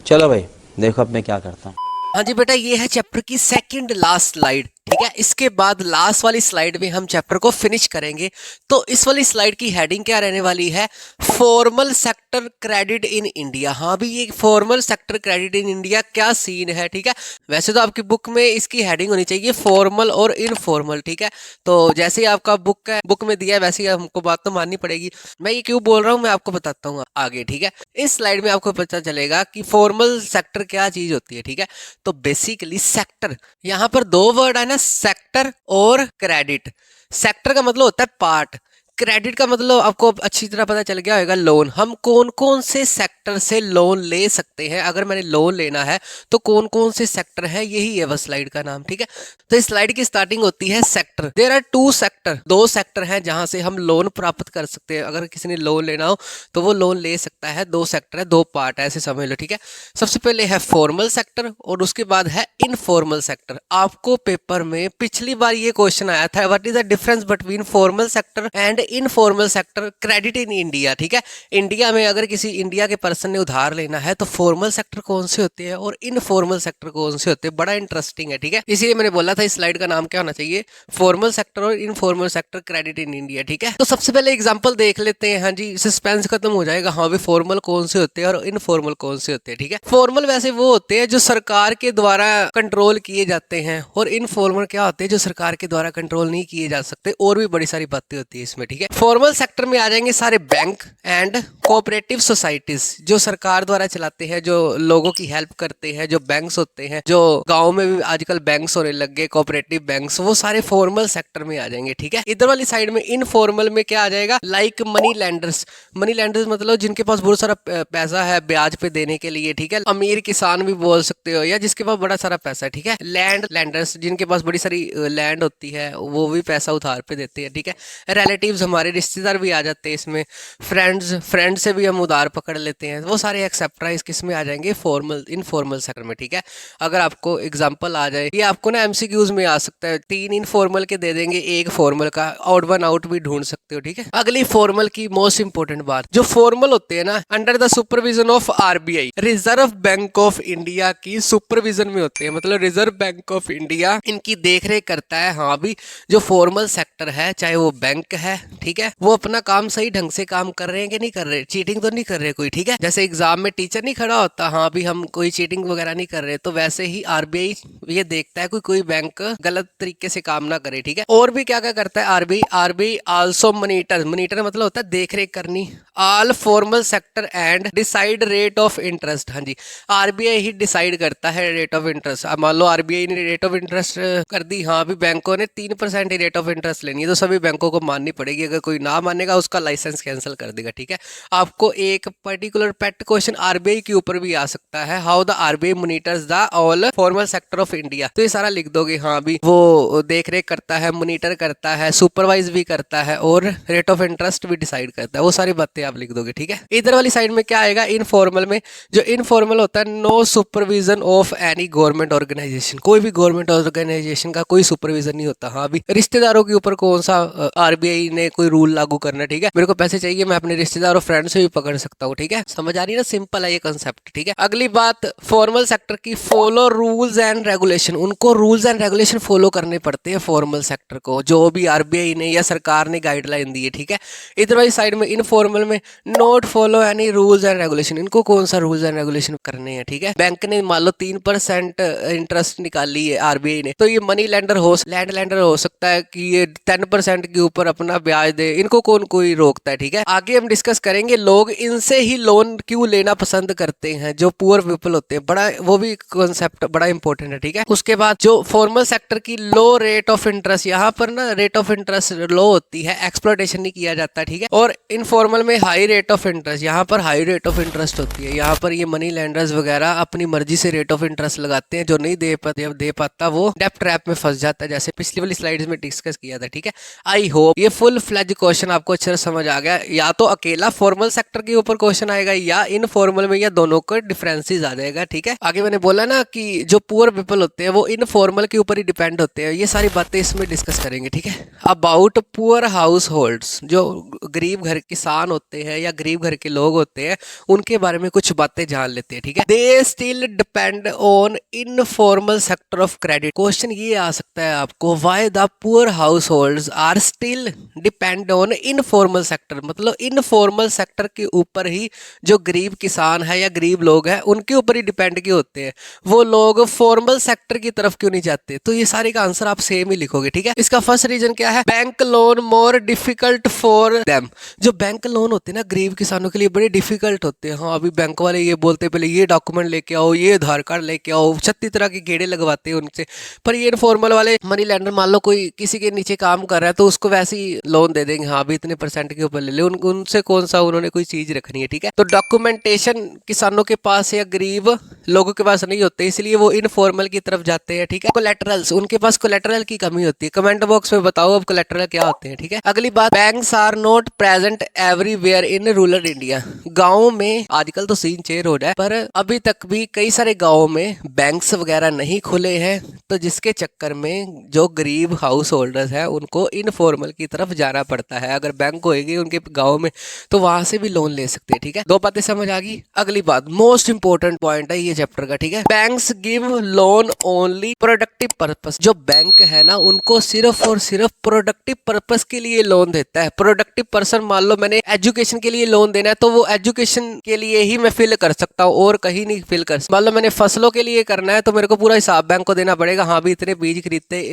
चलो भाई देखो अब मैं क्या करता हूँ। हाँ जी बेटा, ये है चैप्टर की सेकंड लास्ट स्लाइड। ठीक है, इसके बाद लास्ट वाली स्लाइड में हम चैप्टर को फिनिश करेंगे। तो इस वाली स्लाइड की हेडिंग क्या रहने वाली है? Formal sector credit in India. हाँ भी ये formal sector credit in India क्या सीन है। ठीक है, वैसे तो आपकी बुक में इसकी हेडिंग होनी चाहिए फॉर्मल और इनफॉर्मल। ठीक है, तो जैसे ही आपका बुक में दिया है वैसे ही हमको बात तो माननी पड़ेगी। मैं ये क्यों बोल रहा हूँ मैं आपको बताता हूँ आगे। ठीक है, इस स्लाइड में आपको पता चलेगा कि फॉर्मल सेक्टर क्या चीज होती है। ठीक है, तो बेसिकली सेक्टर, यहाँ पर 2 वर्ड है ना, सेक्टर और क्रेडिट। सेक्टर का मतलब होता है पार्ट, क्रेडिट का मतलब आपको अच्छी तरह पता चल गया होगा लोन। हम कौन कौन से सेक्टर से लोन ले सकते हैं, अगर मैंने लोन लेना है तो कौन कौन से सेक्टर है, यही है बस स्लाइड का नाम। ठीक है, तो इस स्लाइड की स्टार्टिंग होती है sector. There are 2 sector, 2 sector हैं जहां से हम लोन प्राप्त कर सकते हैं। अगर किसी ने लोन लेना हो तो वो लोन ले सकता है। 2 सेक्टर है, 2 पार्ट है, ऐसे समझ लो। ठीक है, सबसे पहले है फॉर्मल सेक्टर और उसके बाद है इनफॉर्मल सेक्टर। आपको पेपर में पिछली बार ये क्वेश्चन आया था, what is the difference between formal sector and informal sector credit in India. ठीक है, इंडिया में अगर किसी इंडिया के पर्सन ने उधार लेना है तो फॉर्मल सेक्टर कौन से होते हैं और इनफॉर्मल सेक्टर कौन से होते हैं, बड़ा इंटरेस्टिंग है। ठीक है, इसीलिए मैंने बोला था इस स्लाइड का नाम क्या होना चाहिए, फॉर्मल सेक्टर और informal sector credit in India. ठीक है, तो सबसे पहले एग्जांपल देख लेते हैं। हाँ जी, सस्पेंस खत्म हो जाएगा। हाँ भी फॉर्मल कौन से होते हैं और इनफॉर्मल कौन से होते हैं। ठीक है, फॉर्मल वैसे वो होते हैं जो सरकार के द्वारा कंट्रोल किए जाते हैं, और इनफॉर्मल क्या होते हैं जो सरकार के द्वारा कंट्रोल नहीं किए जा सकते। और भी बड़ी सारी बातें होती है इसमें। ठीक है, फॉर्मल सेक्टर में आ जाएंगे सारे बैंक एंड कोऑपरेटिव सोसाइटीज जो सरकार द्वारा चलाते हैं, जो लोगों की हेल्प करते हैं, जो बैंक्स होते हैं, जो गांव में भी आजकल बैंक्स होने लग गए, कोऑपरेटिव बैंक्स, वो सारे फॉर्मल सेक्टर में आ जाएंगे। ठीक है, इधर वाली साइड में इनफॉर्मल में क्या आ जाएगा, like money landers. Money landers मतलब जिनके पास बहुत सारा पैसा है ब्याज पे देने के लिए। ठीक है, अमीर किसान भी बोल सकते हो, या जिसके पास बड़ा सारा पैसा है। ठीक है, लैंड लैंडर्स जिनके पास बड़ी सारी लैंड होती है वो भी पैसा उधार पे देते हैं। ठीक है, रिलेटिव्स हमारे रिश्तेदार भी आ जाते हैं इसमें, फ्रेंड से भी हम उधार पकड़ लेते हैं। वो सारे एक्सेप्टराइज किस में आ जाएंगे, फॉर्मल इनफॉर्मल सेक्टर में। ठीक है, अगर आपको एग्जांपल आ जाए, ये आपको ना एमसीक्यूज में आ सकता है, 3 इनफॉर्मल के दे देंगे, 1 फॉर्मल का, आउट वन आउट भी ढूंढ सकते हो। ठीक है, अगली फॉर्मल की मोस्ट इंपोर्टेंट बात, जो फॉर्मल होते हैं ना under the supervision of RBI, reserve bank of India की सुपरविजन में होते हैं। मतलब रिजर्व बैंक ऑफ इंडिया इनकी देखरेख करता है। हाँ भी जो फॉर्मल सेक्टर है, चाहे वो बैंक है, ठीक है, वो अपना काम सही ढंग से काम कर रहे हैं कि नहीं कर रहे, चीटिंग तो नहीं कर रहे कोई। ठीक है, जैसे एग्जाम में टीचर नहीं खड़ा होता, हाँ भी हम कोई चीटिंग वगैरह नहीं कर रहे, तो वैसे ही आरबीआई ये देखता है कोई बैंक गलत तरीके से काम ना करे। ठीक है, और भी क्या क्या करता है आरबीआई आल्सो मॉनिटर मतलब होता है देखरेख करनी, all formal sector and decide rate of interest. हाँ जी, आरबीआई ही डिसाइड करता है रेट ऑफ इंटरेस्ट। अब मान लो आरबीआई ने रेट ऑफ इंटरेस्ट कर दी, हाँ भी बैंकों ने 3% ही रेट ऑफ इंटरेस्ट लेनी है, तो सभी बैंकों को माननी पड़ेगी। अगर कोई ना मानेगा उसका लाइसेंस कैंसिल कर देगा। ठीक है, आपको एक पर्टिकुलर पेट क्वेश्चन आरबीआई के ऊपर भी आ सकता है, how the RBI monitors the all formal sector of India. तो ये सारा लिख दोगे। हाँ भी वो देखरेख करता है, मॉनिटर करता है, सुपरवाइज भी करता है, और रेट ऑफ इंटरेस्ट भी डिसाइड करता है। वो सारी बातें आप लिख दोगे। ठीक है, इधर वाली साइड में क्या आएगा, इनफॉर्मल में, जो इनफॉर्मल होता है, no supervision of any government organisation, कोई भी गवर्नमेंट ऑर्गेनाइजेशन का कोई सुपरविजन नहीं होता। हाँ भी रिश्तेदारों के ऊपर कौन सा आरबीआई ने कोई रूल लागू करना। ठीक है, मेरे को पैसे चाहिए, मैं अपने रिश्तेदार और फ्रेंड से भी पकड़ सकता हूँ। ठीक है, समझ आ रही है ना, सिंपल है ये कंसेप्ट। ठीक है, अगली बात फॉर्मल सेक्टर की, फॉलो रूल्स एंड रेगुलेशन। उनको रूल्स एंड रेगुलेशन फॉलो करने पड़ते हैं फॉर्मल सेक्टर को, जो भी आरबीआई ने या सरकार ने गाइडलाइन दी है। ठीक है, इधर वाली साइड में इनफॉर्मल में, not follow any rules and regulation. इनको कौन सा रूल्स एंड रेगुलेशन करने हैं। ठीक है, बैंक ने मान लो 3% इंटरेस्ट निकाली है आरबीआई ने, तो ये मनी लैंडर हो सकता है कि ये 10% के ऊपर अपना ब्याज दे, इनको कौन कोई रोकता है। ठीक है, आगे हम डिस्कस करेंगे करेंगे लोग इनसे ही लोन क्यों लेना पसंद करते हैं, जो पुअर पीपल होते हैं, बड़ा वो भी कॉन्सेप्ट बड़ा इंपॉर्टेंट है, ठीक है। उसके बाद जो फॉर्मल सेक्टर की लो रेट ऑफ इंटरेस्ट, यहाँ पर ना रेट ऑफ इंटरेस्ट लो होती है, एक्सप्लॉयटेशन नहीं किया जाता, ठीक है। और इनफॉर्मल में हाई रेट ऑफ इंटरेस्ट, यहाँ पर हाई रेट ऑफ इंटरेस्ट होती है। यहाँ पर ये मनी लैंडर्स वगैरह अपनी मर्जी से रेट ऑफ इंटरेस्ट लगाते हैं, जो नहीं दे पाता वो डेब्ट ट्रैप में फंस जाता है, जैसे पिछली वाली स्लाइड्स में डिस्कस किया था, ठीक है। आई होप ये फुल फ्लेज क्वेश्चन आपको अच्छे से समझ आ गया। या तो अकेला फॉर्मल सेक्टर के ऊपर क्वेश्चन आएगा या इनफॉर्मल में, या दोनों का डिफरेंसेस आ जाएगा, ठीक है। आगे मैंने बोला ना कि जो पुअर पीपल होते हैं वो इनफॉर्मल के ऊपर ही डिपेंड होते हैं, ये सारी बातें इसमें डिस्कस करेंगे, ठीक है। अबाउट पुअर हाउस होल्ड्स, जो गरीब घर किसान होते हैं या गरीब घर के लोग होते हैं, उनके बारे में कुछ बातें जान लेते हैं, ठीक है। They still depend on informal sector of credit. Question ये आ सकता है आपको, why the poor households are still depend on informal sector, मतलब इनफॉर्मल सेक्टर के ऊपर ही जो गरीब किसान है या गरीब लोग हैं उनके ऊपर ही डिपेंड क्यों होते हैं, वो लोग फॉर्मल सेक्टर की तरफ क्यों नहीं जाते। तो ये सारे का आंसर आप सेम ही लिखोगे, ठीक है। इसका फर्स्ट रीजन क्या है, bank loan more difficult for them. जो बैंक लोन होते हैं ना गरीब किसानों के लिए बड़े डिफिकल्ट होते हैं। हाँ, अभी बैंक वाले ये बोलते हैं पहले ये डॉक्यूमेंट लेके आओ, ये आधार कार्ड लेके आओ, 36 तरह के गेड़े लगवाते हैं उनसे। पर ये इनफॉर्मल वाले मनी लैंडर, मान लो कोई किसी के नीचे काम कर रहा है तो उसको वैसे ही लोन दे देंगे, हाँ भी इतने % के ऊपर ले ले, उनसे कौन सा उन्होंने कोई चीज रखनी है, ठीक है। तो डॉक्यूमेंटेशन किसानों के पास या गरीब लोगों के पास नहीं होते, इसलिए वो इनफॉर्मल की तरफ जाते हैं, ठीक है। कोलेटरल्स, उनके पास कोलेटरल की कमी होती है। कमेंट बॉक्स में बताओ अब कोलेटरल क्या होते हैं, ठीक है। अगली बात, banks are not present everywhere in rural India. गाँव में आजकल तो सीन चेंज हो रहा है, पर अभी तक भी कई सारे गाँव में बैंक्स वगैरह नहीं खुले हैं, तो जिसके चक्कर में जो गरीब हाउस होल्डर्स है उनको इनफॉर्मल की तरफ जाना पड़ता है। अगर बैंक होएगी उनके गाँव में तो वहां से भी लोन ले सकते हैं, ठीक है। दो बातें समझ आ गई। अगली बात, मोस्ट इंपोर्टेंट पॉइंट है ये चैप्टर का, ठीक है। Banks give loan only productive purpose. जो बैंक है ना उनको सिर्फ और सिर्फ प्रोडक्टिव पर्पस के लिए लोन देता है। प्रोडक्टिव पर्सन, मान लो मैंने एजुकेशन के लिए लोन देना है तो वो एजुकेशन के लिए ही मैं फिल कर सकता हूँ और कहीं नहीं फिल कर सकता। मान लो मैंने फसलों के लिए करना है तो मेरे को पूरा हिसाब बैंक को देना पड़ेगा, हाँ भी इतने बीज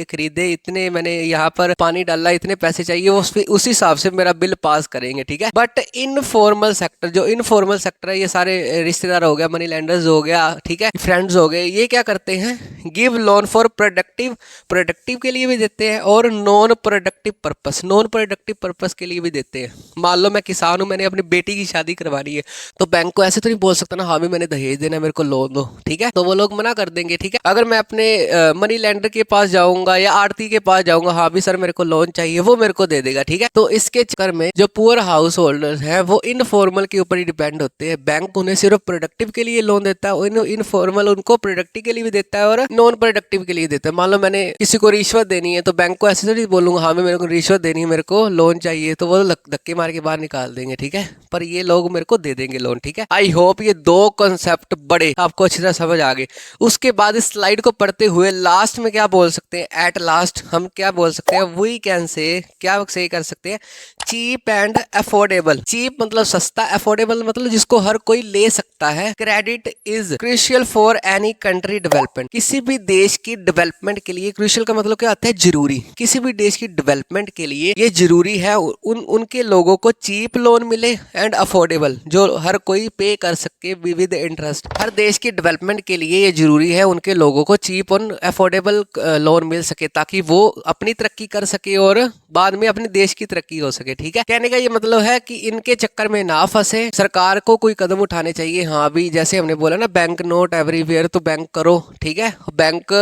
खरीदे, इतने मैंने यहाँ पर पानी डाला, इतने पैसे चाहिए, वो उस हिसाब से मेरा बिल पास करेंगे, ठीक है। बट इनफॉर्मल सेक्टर, जो इनफॉर्मल सेक्टर है, ये सारे रिश्तेदार हो गया, मनी लैंडर्स हो गया, ठीक है, फ्रेंड्स हो गए, ये क्या करते हैं, गिव लोन फॉर प्रोडक्टिव के लिए भी देते हैं और नॉन प्रोडक्टिव पर्पस के लिए भी देते हैं। मान लो मैं किसान हूं, मैंने अपनी बेटी की शादी करवानी है तो बैंक को ऐसे तो नहीं बोल सकता ना, हाँ भी मैंने दहेज देना है, मेरे को लोन दो, ठीक है। तो वो लोग मना कर देंगे, ठीक है। अगर मैं अपने मनी लैंडर के पास जाऊंगा या आड़ती के पास जाऊंगा, हाँ भी सर मेरे को लोन चाहिए, वो मेरे को दे देगा, ठीक है। तो इसके चक्कर में जो पुअर हाउस होल्डर्स हैं वो इनफॉर्मल के ऊपर ही डिपेंड होते हैं। बैंक उन्हें सिर्फ प्रोडक्टिव के लिए लोन देता है, इनफॉर्मल उनको प्रोडक्टिव के लिए भी देता है और नॉन प्रोडक्टिव के लिए देता है। मान लो मैंने किसी को रिश्वत देनी है तो बैंक को ऐसे थोड़ी बोलूंगा, हाँ मेरे को रिश्वत देनी है, मेरे को लोन चाहिए, तो वो धक्के मार के बाहर निकाल देंगे, ठीक है। पर ये लोग मेरे को दे देंगे लोन, ठीक है। आई होप ये दो कॉन्सेप्ट बड़े आपको अच्छी तरह समझ आ गए। उसके बाद इस स्लाइड को पढ़ते हुए लास्ट में क्या बोल सकते हैं, एट लास्ट हम क्या बोल सकते हैं, वी कैन से, क्या से कर सकते हैं, चीप एंड अफोर्डेबल। चीप मतलब सस्ता, अफोर्डेबल मतलब जिसको हर कोई ले सकता है। Credit is crucial for any country development. किसी भी देश की डेवलपमेंट के लिए, क्रूशियल का मतलब क्या आता है, जरूरी। किसी भी देश की डेवलपमेंट के लिए ये जरूरी है उनके लोगों को चीप लोन मिले एंड अफोर्डेबल, जो हर कोई पे कर सके विद इंटरेस्ट। हर देश की डेवलपमेंट के लिए ये जरूरी है उनके लोगों को चीप और अफोर्डेबल लोन मिल सके, ताकि वो अपनी तरक्की कर सके और बाद में अपने देश की तरक्की हो सके, ठीक है। कहने का ये मतलब है कि इनके चक्कर में ना फंसे, सरकार को कोई कदम उठाने चाहिए। हाँ भी जैसे हमने बोला ना, बैंक नोट एवरीवेयर, तो बैंक करो, ठीक है। बैंक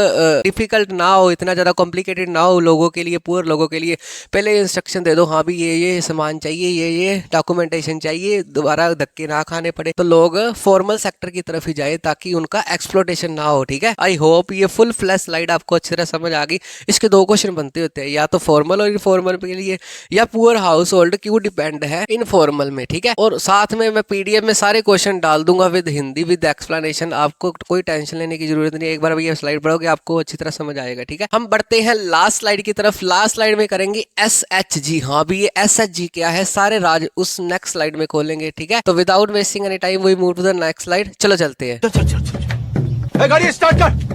डिफिकल्ट ना हो, इतना ज्यादा कॉम्प्लिकेटेड ना हो लोगों के लिए, पुअर लोगों के लिए। पहले इंस्ट्रक्शन दे दो, हाँ भी ये सामान चाहिए, ये डॉक्यूमेंटेशन चाहिए, दोबारा धक्के ना खाने पड़े। तो लोग फॉर्मल सेक्टर की तरफ ही जाए ताकि उनका एक्सप्लोटेशन ना हो, ठीक है। आई होप ये फुल फ्लैश स्लाइड आपको अच्छी तरह समझ आ गई। इसके दो क्वेश्चन बनते होते हैं, या तो फॉर्मल और इनफॉर्मल के लिए, या पुअर हाउस होल्ड क्यों डिपेंड है इनफॉर्मल में, ठीक है। और साथ में मैं पीडीएफ में सारे क्वेश्चन डाल दूंगा विद हिंदी विद एक्सप्लेनेशन। आपको कोई टेंशन लेने की जरूरत नहीं, एक बार ये स्लाइड पढ़ोगे आपको अच्छी तरह समझ आएगा, ठीक है। हम बढ़ते हैं लास्ट स्लाइड की तरफ। लास्ट स्लाइड में करेंगे SHG। हाँ भी ये SHG क्या है, सारे राज उस नेक्स्ट स्लाइड में खोलेंगे, ठीक है। तो without wasting any time we move to the next slide. चलो चलते हैं। चल गाड़ी स्टार्ट कर।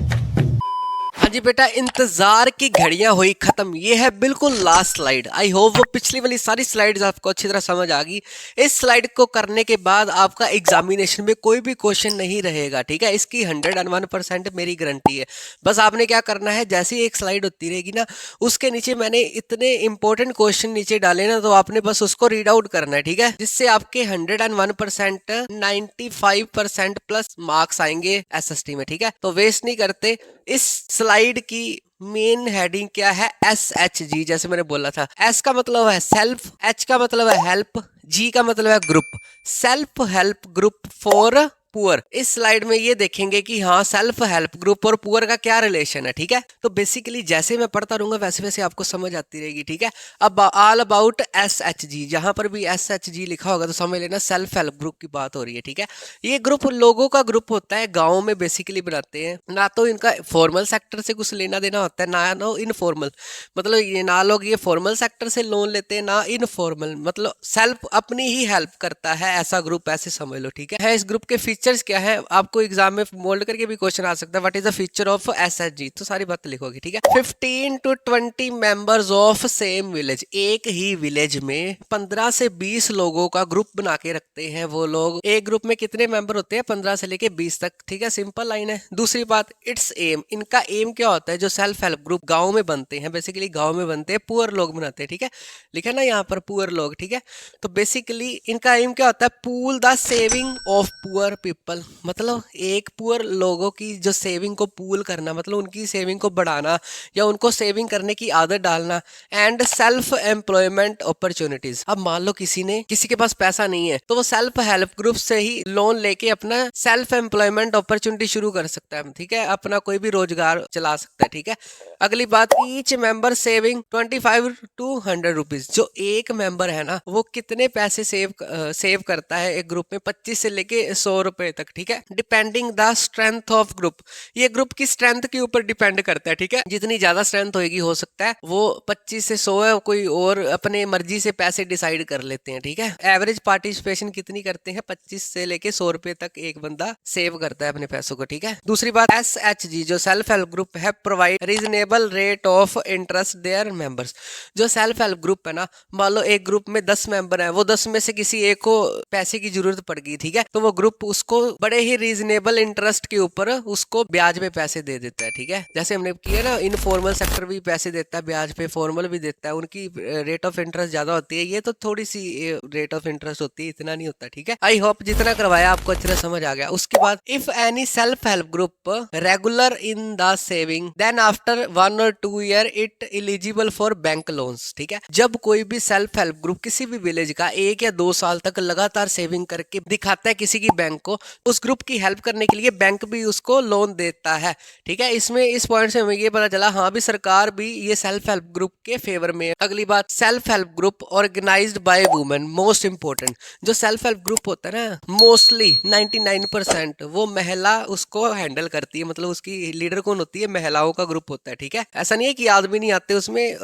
हाँ जी बेटा, इंतजार की घड़ियां हुई खत्म। ये है बिल्कुल लास्ट स्लाइड। आई होप वो पिछली वाली सारी स्लाइड्स आपको अच्छी तरह समझ आ गई। इस स्लाइड को करने के बाद आपका एग्जामिनेशन में कोई भी क्वेश्चन नहीं रहेगा, ठीक है। इसकी 101% मेरी गारंटी है। बस आपने क्या करना है, जैसी एक स्लाइड होती रहेगी ना, उसके नीचे मैंने इतने इंपॉर्टेंट क्वेश्चन नीचे डाले ना, तो आपने बस उसको रीड आउट करना है, ठीक है, जिससे आपके 101% 95% प्लस मार्क्स आएंगे SST में, ठीक है। तो वेस्ट नहीं करते। इस स्लाइड की मेन हेडिंग क्या है? SHG। जैसे मैंने बोला था, S का मतलब है सेल्फ, H का मतलब है हेल्प, G का मतलब है group. Self help group for poor. इस स्लाइड में ये देखेंगे कि हाँ, सेल्फ हेल्प ग्रुप और पुअर का क्या रिलेशन है, ठीक है। तो बेसिकली जैसे मैं पढ़ता रहूंगा वैसे वैसे आपको समझ आती रहेगी, ठीक है। अब ऑल अबाउट SHG, जहां पर भी SHG लिखा होगा तो समझ लेना सेल्फ हेल्प ग्रुप की बात हो रही है, ठीक है। ये ग्रुप लोगों का ग्रुप होता है, गाँव में बेसिकली बनाते हैं। ना तो इनका फॉर्मल सेक्टर से कुछ लेना देना होता है, ना इनफॉर्मल। मतलब ये ना लोग ये फॉर्मल सेक्टर से लोन लेते हैं, ना इनफॉर्मल। मतलब सेल्फ अपनी ही हेल्प करता है ऐसा ग्रुप, ऐसे समझ लो, ठीक है। इस ग्रुप के फीचर्स क्या है, आपको एग्जाम में मोल्ड करके भी क्वेश्चन आ सकता है। What is the feature of SHG, तो सारी बात लिखोगे, ठीक है। 15 to 20 members of same village. एक ही विलेज में 15 से 20 लोगों का ग्रुप बना के रखते हैं वो लोग। एक ग्रुप में कितने मेंबर होते हैं? 15 से लेके 20 तक, ठीक है। सिंपल लाइन है। दूसरी बात, इट्स एम, इनका एम क्या होता है? जो सेल्फ हेल्प ग्रुप गाँव में बनते हैं, बेसिकली गाँव में बनते हैं, पुअर लोग बनाते हैं, ठीक है। लिखा ना यहाँ पर पुअर लोग, ठीक है। तो बेसिकली इनका एम क्या होता है? Pool the saving of poor people. मतलब एक पुअर लोगों की जो सेविंग को पूल करना, मतलब उनकी सेविंग को बढ़ाना या उनको सेविंग करने की आदत डालना। And self employment opportunities. अब मान लो किसी के पास पैसा नहीं है, तो वो सेल्फ हेल्प ग्रुप से ही लोन लेके अपना सेल्फ एम्प्लॉयमेंट अपॉर्चुनिटी शुरू कर सकता है, ठीक है। अपना कोई भी रोजगार चला सकता है, ठीक है। अगली बात, each member saving 25 to 100 rupees. जो एक मेंबर है ना, वो कितने पैसे सेव करता है एक ग्रुप में? 25 से लेके 100 रुपए तक, ठीक है। Depending the strength of group. ये ग्रुप की स्ट्रेंथ के ऊपर डिपेंड करता है, ठीक है। जितनी ज्यादा स्ट्रेंथ होगी, हो सकता है वो 25 से 100 है, कोई और अपने मर्जी से पैसे डिसाइड कर लेते हैं, ठीक है। एवरेज पार्टिसिपेशन कितनी करते हैं? 25 से लेके 100 रुपए तक एक बंदा सेव करता है अपने पैसों को, ठीक है। दूसरी बात, SHG जो सेल्फ हेल्प ग्रुप है, provide reasonable rate of interest there members. जो सेल्फ हेल्प ग्रुप है ना, मान लो एक ग्रुप में 10 मेंबर है, वो 10 में से किसी एक को पैसे की जरूरत पड़ गई, ठीक है। तो वो ग्रुप उसको बड़े ही रीजनेबल इंटरेस्ट के ऊपर उसको ब्याज पे पैसे दे देता है, ठीक है। जैसे हमने किया ना, इनफॉर्मल सेक्टर भी पैसे देता है ब्याज पे, फॉर्मल भी देता है। उनकी रेट ऑफ इंटरेस्ट ज्यादा होती है, ये तो थोड़ी सी रेट ऑफ इंटरेस्ट होती है, इतना नहीं होता, ठीक है। आई होप जितना करवाया आपको अच्छी तरह समझ आ गया। उसके बाद, if any self help group regular in the saving, then after 1 or 2 year it eligible for bank loans, ठीक है। जब कोई भी सेल्फ हेल्प ग्रुप किसी भी विलेज का 1 या 2 साल तक लगातार सेविंग करके दिखाता है किसी की बैंक को, उस ग्रुप की हेल्प करने के लिए बैंक भी उसको लोन देता है, ठीक है। इसमें इस पॉइंट से हमें ये पता चला, हाँ भी सरकार भी ये सेल्फ हेल्प ग्रुप के फेवर में है। अगली बात, self help group organised by women. Most important, जो सेल्फ हेल्प ग्रुप होता है ना, मोस्टली 99% वो महिला उसको हैंडल करती है। मतलब उसकी लीडर कौन होती है? महिलाओं का ग्रुप होता है, ठीक है। ऐसा नहीं है कि आदमी नहीं आते, उसमें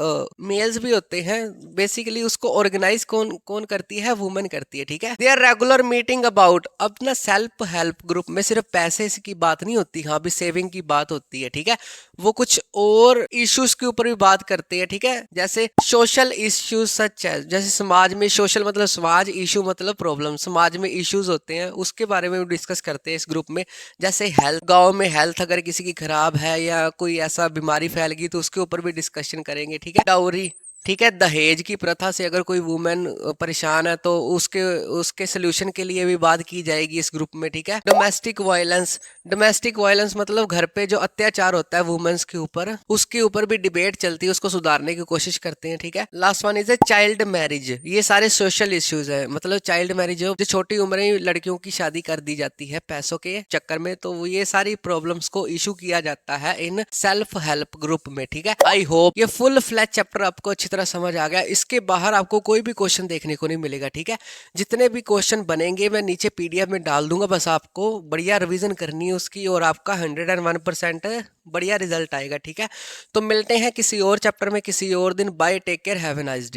मेल्स भी होते हैं। बेसिकली उसको ऑर्गेनाइज कौन करती है? वुमेन करती है, ठीक है। They are regular meeting about. अपना सेल्फ हेल्प ग्रुप में सिर्फ पैसे की बात नहीं होती, हाँ भी सेविंग की बात होती है, ठीक है। वो कुछ और इश्यूज के ऊपर भी बात करते हैं, ठीक है। जैसे सोशल इश्यूज सच है, जैसे समाज में, सोशल मतलब समाज, इशू मतलब प्रॉब्लम, समाज में इश्यूज होते हैं, उसके बारे में भी डिस्कस करते हैं इस ग्रुप में। जैसे हेल्थ, गांव में हेल्थ अगर किसी की खराब है या कोई ऐसा बीमारी फैल गई, तो उसके ऊपर भी डिस्कशन करेंगे, ठीक है। डाउरी, ठीक है, दहेज की प्रथा से अगर कोई वुमेन परेशान है तो उसके सोल्यूशन के लिए भी बात की जाएगी इस ग्रुप में, ठीक है। डोमेस्टिक वायलेंस मतलब घर पे जो अत्याचार होता है वुमेन्स के ऊपर, उसके ऊपर भी डिबेट चलती है, उसको सुधारने की कोशिश करते हैं, ठीक है। Last one is child marriage. ये सारे सोशल इश्यूज है। मतलब चाइल्ड मैरिज जो छोटी उम्र में लड़कियों की शादी कर दी जाती है पैसों के चक्कर में, तो ये सारी प्रॉब्लम्स को इशू किया जाता है इन सेल्फ हेल्प ग्रुप में, ठीक है। आई होप ये फुल फ्लैश चैप्टर आपको अच्छी तरह समझ आ गया। इसके बाहर आपको कोई भी क्वेश्चन देखने को नहीं मिलेगा, ठीक है। जितने भी क्वेश्चन बनेंगे मैं नीचे PDF में डाल दूंगा, बस आपको बढ़िया रिवीजन करनी है उसकी, और आपका 101% बढ़िया रिजल्ट आएगा, ठीक है। तो मिलते हैं किसी और चैप्टर में किसी और दिन। Bye, take care, have a nice day.